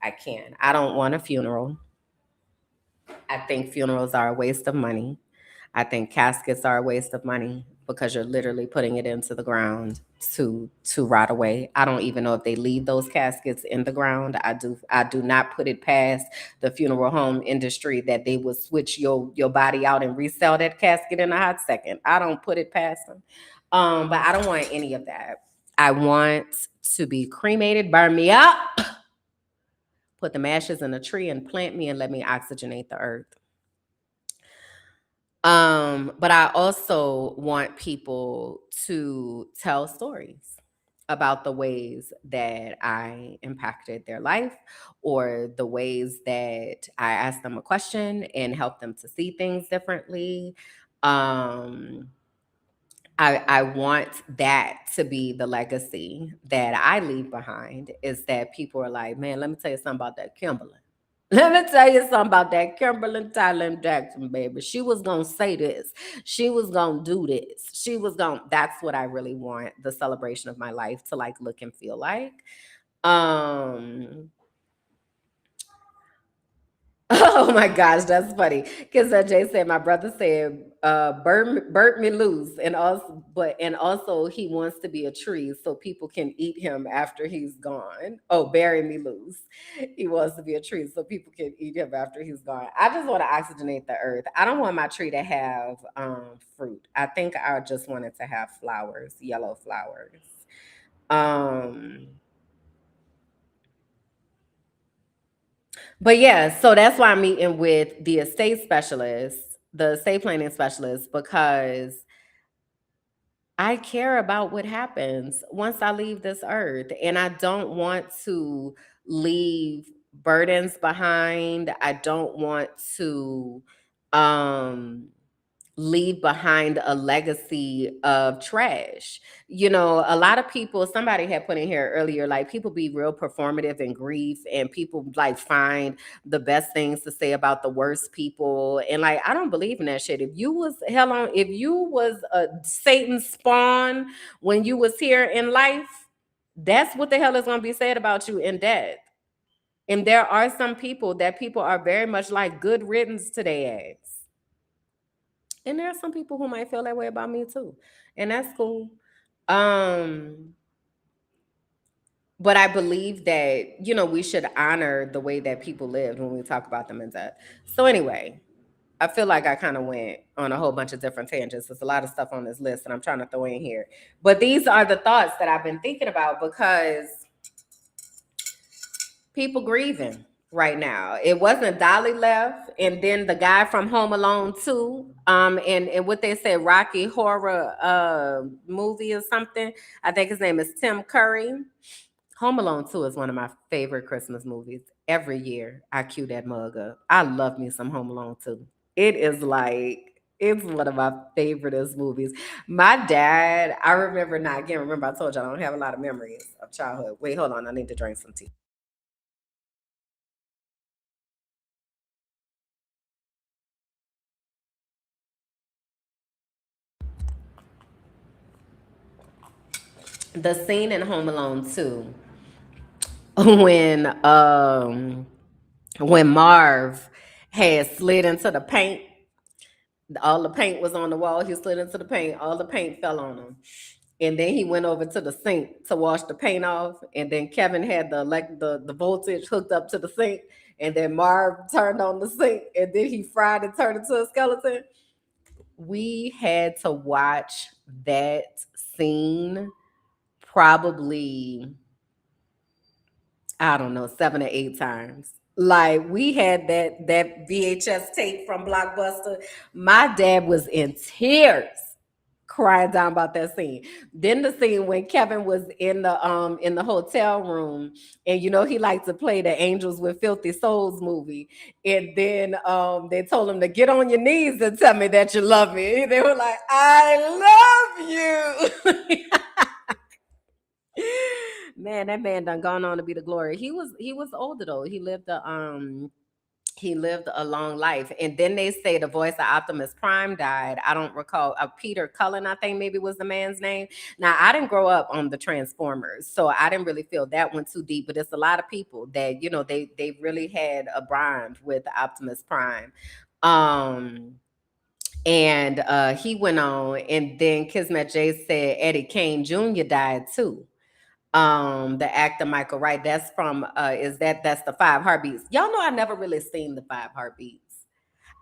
I can. I don't want a funeral. I think funerals are a waste of money. I think caskets are a waste of money because you're literally putting it into the ground to rot away. I don't even know if they leave those caskets in the ground. I do not put it past the funeral home industry that they would switch your body out and resell that casket in a hot second. I don't put it past them. But I don't want any of that. I want to be cremated, burn me up, put the ashes in a tree and plant me and let me oxygenate the earth. But I also want people to tell stories about the ways that I impacted their life or the ways that I asked them a question and helped them to see things differently. I want that to be the legacy that I leave behind, is that people are like, man, let me tell you something about that Kimberland. Let me tell you something about that Kimberland Tyler Jackson, baby. She was going to say this. She was going to do this. That's what I really want the celebration of my life to like look and feel like. Oh my gosh, that's funny. Because Jay said my brother said, "Burnt me loose," and also he wants to be a tree so people can eat him after he's gone. Oh, bury me loose. He wants to be a tree so people can eat him after he's gone. I just want to oxygenate the earth. I don't want my tree to have fruit. I think I just want it to have flowers, yellow flowers. Um, But yeah, so that's why I'm meeting with the estate specialist, the estate planning specialist, because I care about what happens once I leave this earth. And I don't want to leave burdens behind. I don't want to um leave behind a legacy of trash. You know, a lot of people, somebody had put in here earlier, like people be real performative in grief and people like find the best things to say about the worst people. And like, I don't believe in that shit. If you was a Satan spawn when you was here in life, that's what the hell is going to be said about you in death. And there are some people that people are very much like good riddance to their ass. And there are some people who might feel that way about me too. And that's cool. Um, but I believe that, we should honor the way that people lived when we talk about them in death. So anyway, I feel like I kind of went on a whole bunch of different tangents. There's a lot of stuff on this list and I'm trying to throw in here. But these are the thoughts that I've been thinking about because people grieving right now. It wasn't Dolly left, and then the guy from Home Alone 2, and what they said, Rocky Horror movie or something. I think his name is Tim Curry. Home Alone 2 is one of my favorite Christmas movies. Every year I cue that mug up. I love me some Home Alone 2. It's one of my favoriteest movies. My dad, I remember not again. Remember, I told you I don't have a lot of memories of childhood. Wait, hold on. I need to drink some tea. The scene in Home Alone 2 when when Marv had slid into the paint, all the paint was on the wall. He slid into the paint, all the paint fell on him. And then he went over to the sink to wash the paint off. And then Kevin had the voltage hooked up to the sink. And then Marv turned on the sink and then he fried and turned into a skeleton. We had to watch that scene probably, I don't know, 7 or 8 times. Like we had that VHS tape from Blockbuster. My dad was in tears crying down about that scene. Then the scene when Kevin was in the hotel room, and he liked to play the Angels with Filthy Souls movie, and then they told him to get on your knees and tell me that you love me. They were like, I love you. Man, that man done gone on to be the glory. He was older though. He lived a long life. And then they say the voice of Optimus Prime died. I don't recall. Peter Cullen, I think maybe was the man's name. Now, I didn't grow up on the Transformers, so I didn't really feel that one too deep. But it's a lot of people that they really had a bond with Optimus Prime. And he went on, and then Kismet J said Eddie Kane Jr. died too. The actor Michael Wright, that's from that's the Five Heartbeats. Y'all know I never really seen the Five Heartbeats.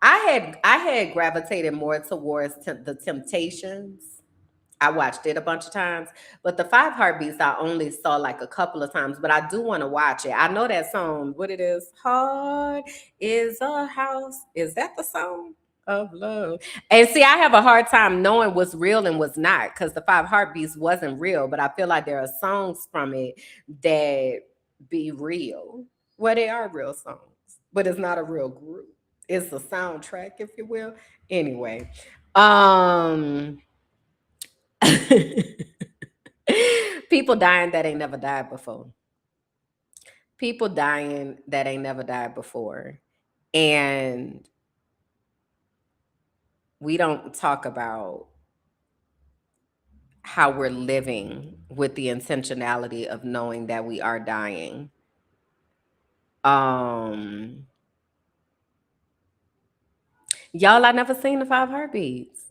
I had gravitated more towards the Temptations. I watched it a bunch of times, but the Five Heartbeats I only saw like a couple of times, but I do want to watch it. I know that song, what it is, Heart is a House. Is that the song? Of love. And see, I have a hard time knowing what's real and what's not, because the Five Heartbeats wasn't real, but I feel like there are songs from it that be real. Well, they are real songs, but it's not a real group. It's a soundtrack, if you will. Anyway, um people dying that ain't never died before. People dying that ain't never died before. And we don't talk about how we're living with the intentionality of knowing that we are dying. Um Y'all, I never seen the Five Heartbeats.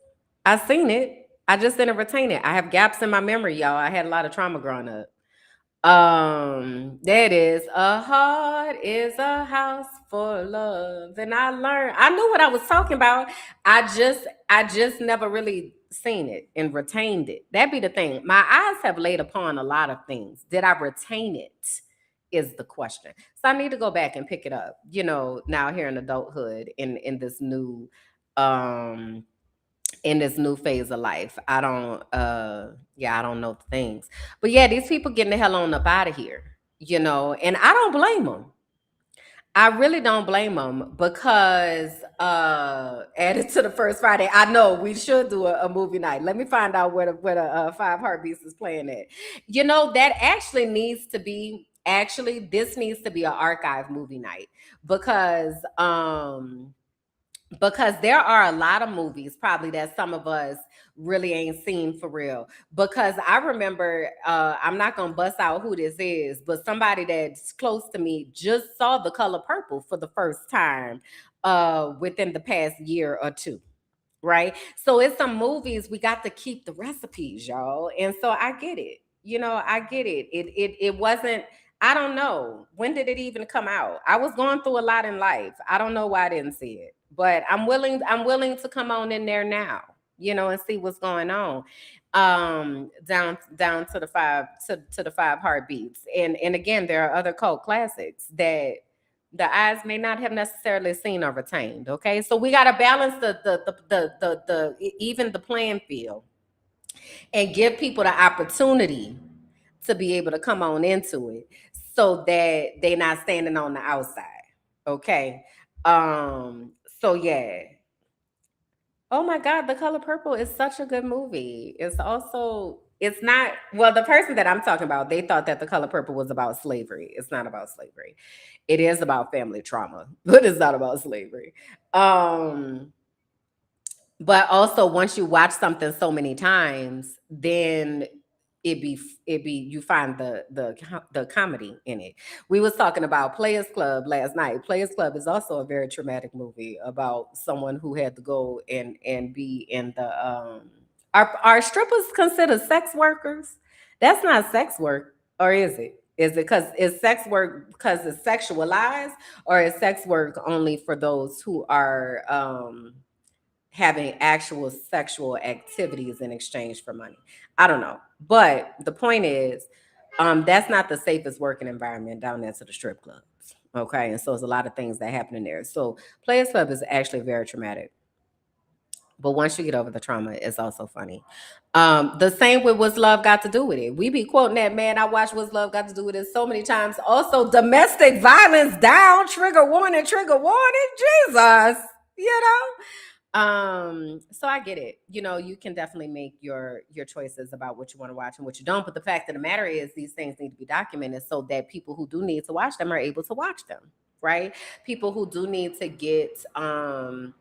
I seen it. I just didn't retain it. I have gaps in my memory, y'all. I had a lot of trauma growing up. There it is. A heart is a house for love. And I knew what I was talking about. I just never really seen it and retained it. That'd be the thing. My eyes have laid upon a lot of things. Did I retain it? Is the question. So I need to go back and pick it up, now here in adulthood, um in this new phase of life. I don't know things. But yeah, these people getting the hell on up out of here, and I don't blame them. I really don't blame them, because added to the first Friday, I know we should do a movie night. Let me find out where the Five Heartbeats is playing at. That this needs to be an archive movie night, because there are a lot of movies probably that some of us really ain't seen for real. Because I remember, I'm not gonna bust out who this is, but somebody that's close to me just saw The Color Purple for the first time within the past year or two. Right. So it's some movies we got to keep the recipes, y'all. And so I get it. I get it. It wasn't, I don't know. When did it even come out? I was going through a lot in life. I don't know why I didn't see it. But I'm willing to come on in there now, and see what's going on. Down to the Five Heartbeats. And again, there are other cult classics that the eyes may not have necessarily seen or retained. Okay, so we got to balance even the playing field, and give people the opportunity to be able to come on into it, so that they're not standing on the outside. Okay, so yeah. Oh my God, The Color Purple is such a good movie. It's not, well, the person that I'm talking about, they thought that The Color Purple was about slavery. It's not about slavery. It is about family trauma, but it's not about slavery. But also, once you watch something so many times, then you find the comedy in it. We was talking about Players Club last night. Players Club is also a very traumatic movie about someone who had to go and be in the are strippers considered sex workers? That's not sex work, or is it? Is sex work because it's sexualized, or is sex work only for those who are having actual sexual activities in exchange for money? I don't know. But the point is, that's not the safest working environment down there to the strip clubs. Okay. And so there's a lot of things that happen in there. So Players Club is actually very traumatic. But once you get over the trauma, it's also funny. The same with What's Love Got to Do with It. We be quoting that, man. I watched What's Love Got to Do with It so many times. Also, domestic violence down, trigger warning, Jesus, you so I get it. You can definitely make your choices about what you want to watch and what you don't. But the fact of the matter is these things need to be documented so that people who do need to watch them are able to watch them, right? People who do need to get an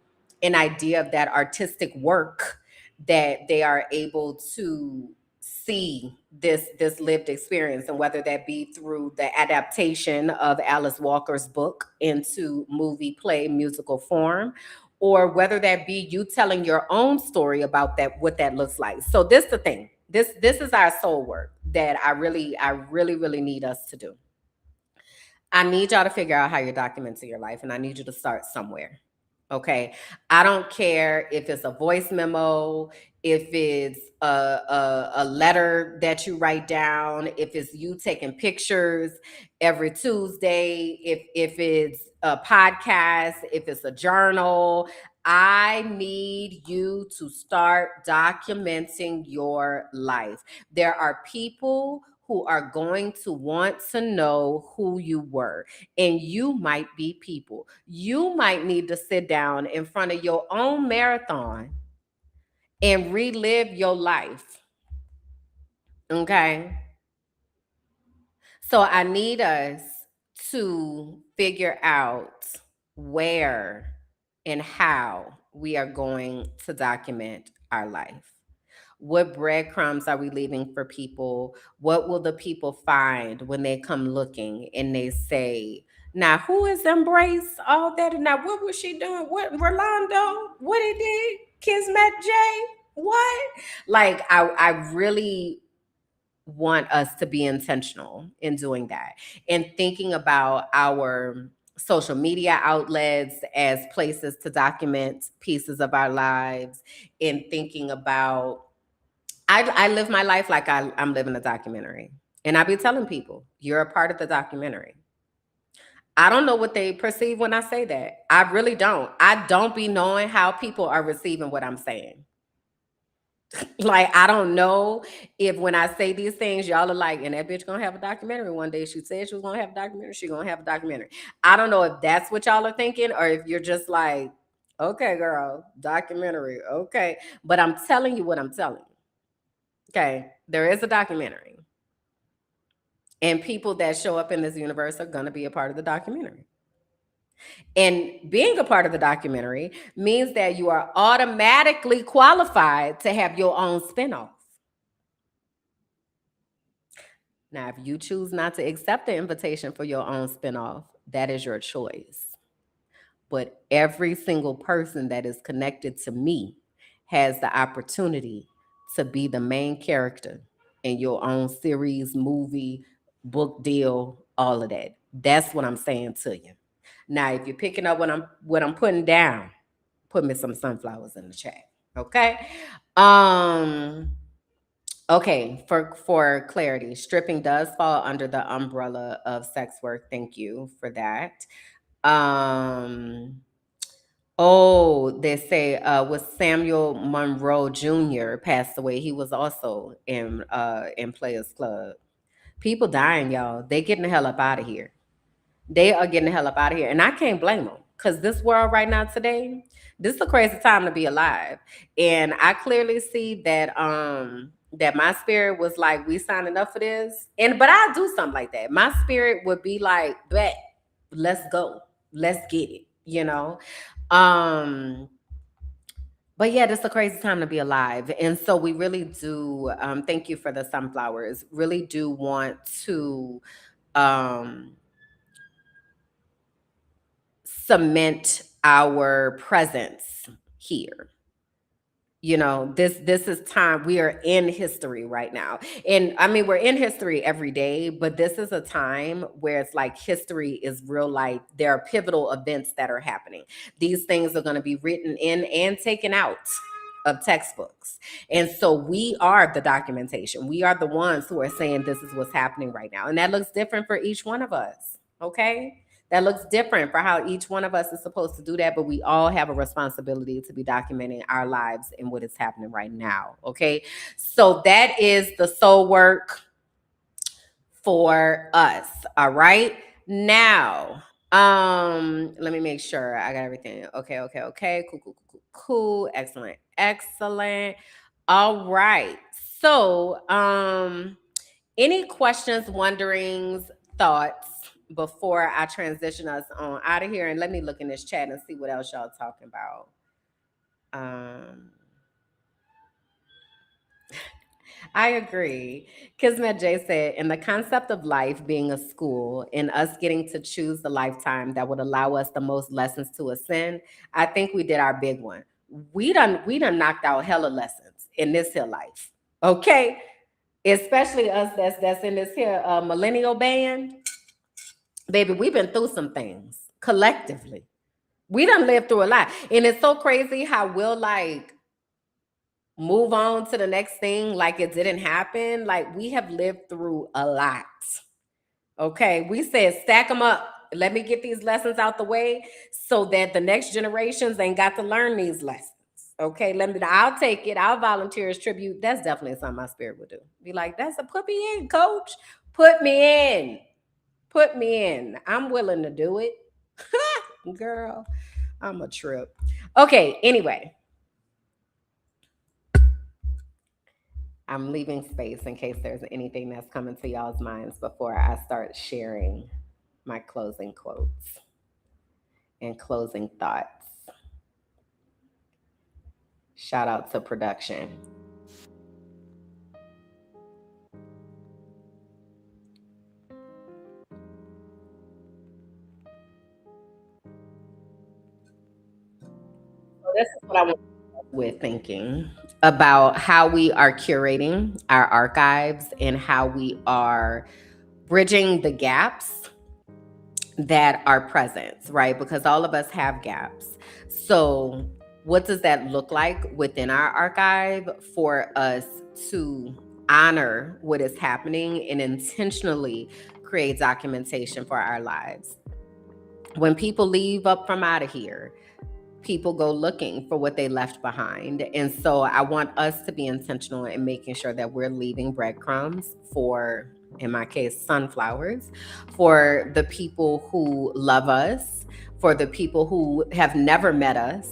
idea of that artistic work, that they are able to see this lived experience, and whether that be through the adaptation of Alice Walker's book into movie, play, musical form, or whether that be you telling your own story about that, what that looks like. So this the thing. This is our soul work that I really need us to do. I need y'all to figure out how you're documenting your life, and I need you to start somewhere. Okay. I don't care if it's a voice memo, if it's a letter that you write down, if it's you taking pictures every Tuesday, if it's a podcast, if it's a journal. I need you to start documenting your life. There are people who are going to want to know who you were. And you might be people. You might need to sit down in front of your own marathon and relive your life. Okay? So I need us to figure out where and how we are going to document our life. What breadcrumbs are we leaving for people? What will the people find when they come looking and they say, now who has embraced all that? And now what was she doing? What, Rolando? What he did? Kismet J? What? Like, I really want us to be intentional in doing that and thinking about our social media outlets as places to document pieces of our lives, and thinking about I live my life like I'm living a documentary. And I be telling people, you're a part of the documentary. I don't know what they perceive when I say that. I really don't. I don't be knowing how people are receiving what I'm saying. Like, I don't know if when I say these things, y'all are like, and that bitch gonna have a documentary one day. She said she was gonna have a documentary. She gonna have a documentary. I don't know if that's what y'all are thinking, or if you're just like, okay, girl, documentary. Okay. But I'm telling you what I'm telling you. Okay, there is a documentary. And people that show up in this universe are going to be a part of the documentary. And being a part of the documentary means that you are automatically qualified to have your own spinoff. Now, if you choose not to accept the invitation for your own spinoff, that is your choice. But every single person that is connected to me has the opportunity to be the main character in your own series, movie, book deal, all of that. That's what I'm saying to you. Now, if you're picking up what I'm putting down, put me some sunflowers in the chat. Okay. Okay, for clarity, stripping does fall under the umbrella of sex work. Thank you for that. Oh, they say was Samuel Monroe Jr. passed away. He was also in Players Club. People dying, y'all. They getting the hell up out of here. They are getting the hell up out of here. And I can't blame them, because this world right now today, this is a crazy time to be alive. And I clearly see that that my spirit was like, we signing up for this. But I'll do something like that. My spirit would be like, bet, let's go. Let's get it, you know? But yeah, this is a crazy time to be alive. And so we really do, thank you for the sunflowers, really do want to cement our presence here. You know, this is time. We are in history right now. And I mean, we're in history every day, but this is a time where it's like history is real life. There are pivotal events that are happening. These things are going to be written in and taken out of textbooks. And so we are the documentation. We are the ones who are saying this is what's happening right now. And that looks different for each one of us. Okay? that looks different for how each one of us is supposed to do that, but we all have a responsibility to be documenting our lives and what is happening right now. Okay. So that is the soul work for us. All right. Now, let me make sure I got everything. Okay. Cool. Excellent. All right. So, any questions, wonderings, thoughts before I transition us on out of here? And let me look in this chat and see what else y'all talking about. I agree. Kismet J said, in the concept of life being a school and us getting to choose the lifetime that would allow us the most lessons to ascend, I think we did our big one. We done knocked out hella lessons in this here life. Okay. Especially us that's in this here millennial band. Baby, we've been through some things collectively. We done lived through a lot. And it's so crazy how we'll like move on to the next thing like it didn't happen. Like we have lived through a lot. Okay. We said stack them up. Let me get these lessons out the way so that the next generations ain't got to learn these lessons. Okay, I'll take it. I'll volunteer as tribute. That's definitely something my spirit would do. Be like, put me in, coach. Put me in. Put me in. I'm willing to do it. Girl, I'm a trip. Okay, anyway. I'm leaving space in case there's anything that's coming to y'all's minds before I start sharing my closing quotes and closing thoughts. Shout out to production. So this is what I want with thinking about how we are curating our archives and how we are bridging the gaps that are present, right? Because all of us have gaps. So what does that look like within our archive for us to honor what is happening and intentionally create documentation for our lives? When people leave up from out of here, people go looking for what they left behind. And so I want us to be intentional in making sure that we're leaving breadcrumbs for, in my case, sunflowers, for the people who love us, for the people who have never met us,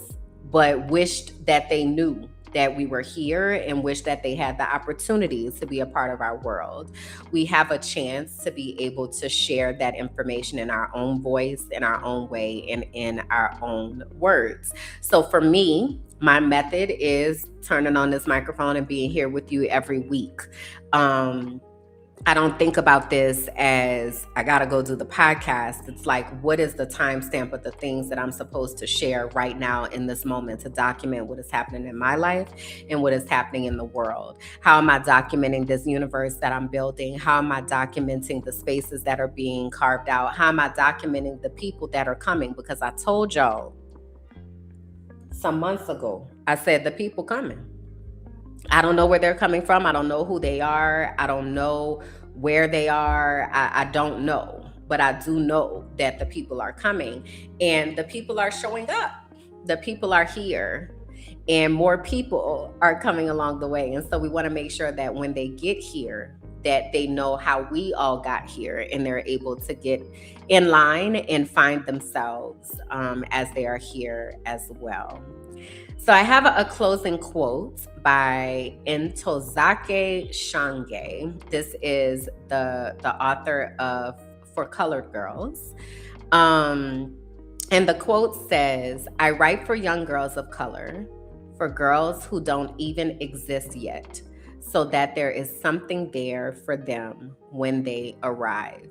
but wished that they knew that we were here and wish that they had the opportunities to be a part of our world. We have a chance to be able to share that information in our own voice, in our own way, and in our own words. So for me, my method is turning on this microphone and being here with you every week. I don't think about this as I got to go do the podcast. It's like, what is the timestamp of the things that I'm supposed to share right now in this moment to document what is happening in my life and what is happening in the world? How am I documenting this universe that I'm building? How am I documenting the spaces that are being carved out? How am I documenting the people that are coming? Because I told y'all some months ago, I said the people coming. I don't know where they're coming from. I don't know who they are. I don't know where they are. I don't know. But I do know that the people are coming and the people are showing up. The people are here and more people are coming along the way. And so we want to make sure that when they get here, that they know how we all got here and they're able to get in line and find themselves as they are here as well. So I have a closing quote by Ntozake Shange. This is the author of For Colored Girls. And the quote says, I write for young girls of color, for girls who don't even exist yet, so that there is something there for them when they arrive.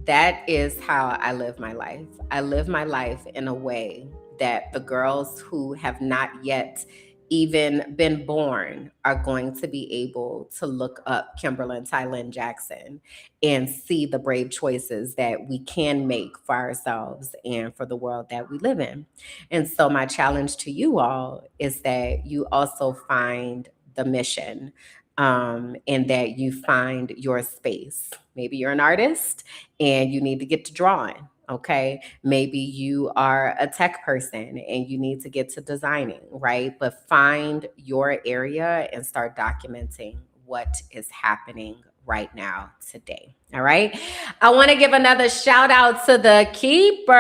That is how I live my life. I live my life in a way that the girls who have not yet even been born are going to be able to look up Kimberland Tylen Jackson and see the brave choices that we can make for ourselves and for the world that we live in. And so my challenge to you all is that you also find the mission and that you find your space. Maybe you're an artist and you need to get to drawing. Okay. Maybe you are a tech person and you need to get to designing, right? But find your area and start documenting what is happening right now today. All right. I want to give another shout out to the keepers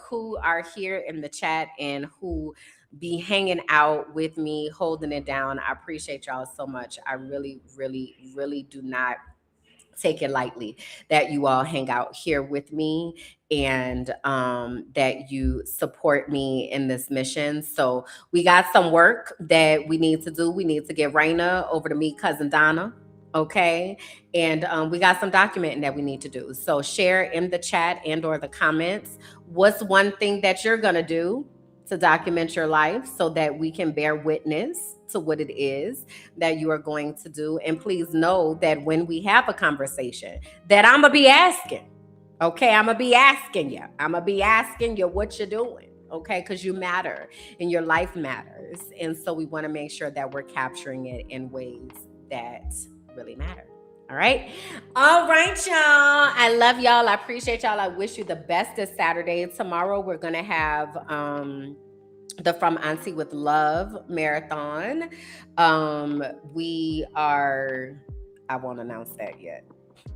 who are here in the chat and who be hanging out with me, holding it down. I appreciate y'all so much. I really, really, really do not take it lightly that you all hang out here with me and that you support me in this mission. So we got some work that we need to do. We need to get Raina over to meet cousin Donna. Okay. And we got some documenting that we need to do. So share in the chat and or the comments. What's one thing that you're going to do to document your life so that we can bear witness to what it is that you are going to do. And please know that when we have a conversation that I'm going to be asking, okay, I'm going to be asking you. I'm going to be asking you what you're doing, okay, because you matter and your life matters. And so we want to make sure that we're capturing it in ways that really matter. All right. All right, y'all. I love y'all. I appreciate y'all. I wish you the best this Saturday. Tomorrow we're going to have the From Auntie with Love marathon. I won't announce that yet.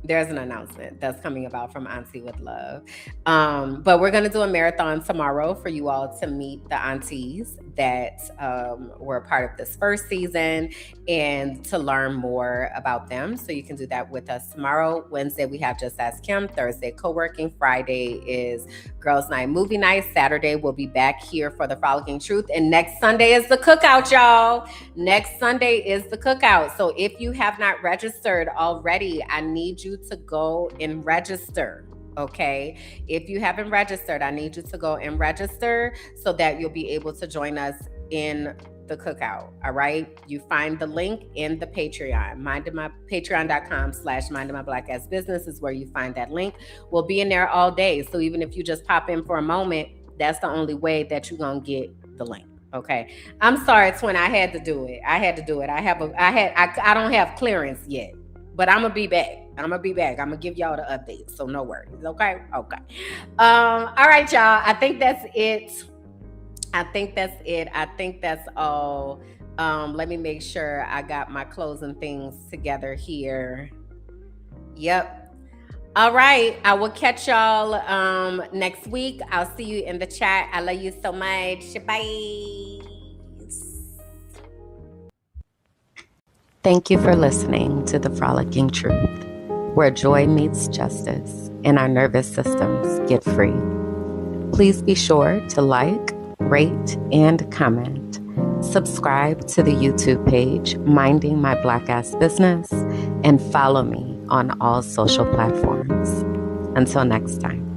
There's an announcement that's coming about From Auntie with Love. But we're going to do a marathon tomorrow for you all to meet the aunties that were a part of this first season and to learn more about them. So you can do that with us tomorrow. Wednesday, we have Just Ask Kim. Thursday, co-working. Friday is Girls Night Movie Night. Saturday, we'll be back here for the Frolicking Truth. And next Sunday is the cookout, y'all. Next Sunday is the cookout. So if you have not registered already, I need you to go and register. Okay. If you haven't registered, I need you to go and register so that you'll be able to join us in the cookout. All right. You find the link in the Patreon. Patreon.com/mindinmyblack-ass-business is where you find that link. We'll be in there all day. So even if you just pop in for a moment, that's the only way that you're going to get the link. Okay. I'm sorry, Twin. I had to do it. I don't have clearance yet, but I'm going to be back. I'm going to give y'all the updates. So no worries. Okay. Okay. All right, y'all. I think that's it. I think that's all. Let me make sure I got my closing things together here. Yep. All right. I will catch y'all next week. I'll see you in the chat. I love you so much. Bye. Thank you for listening to The Frolicking Truth, where joy meets justice and our nervous systems get free. Please be sure to like, rate, and comment. Subscribe to the YouTube page, Minding My Black Ass Business, and follow me on all social platforms. Until next time.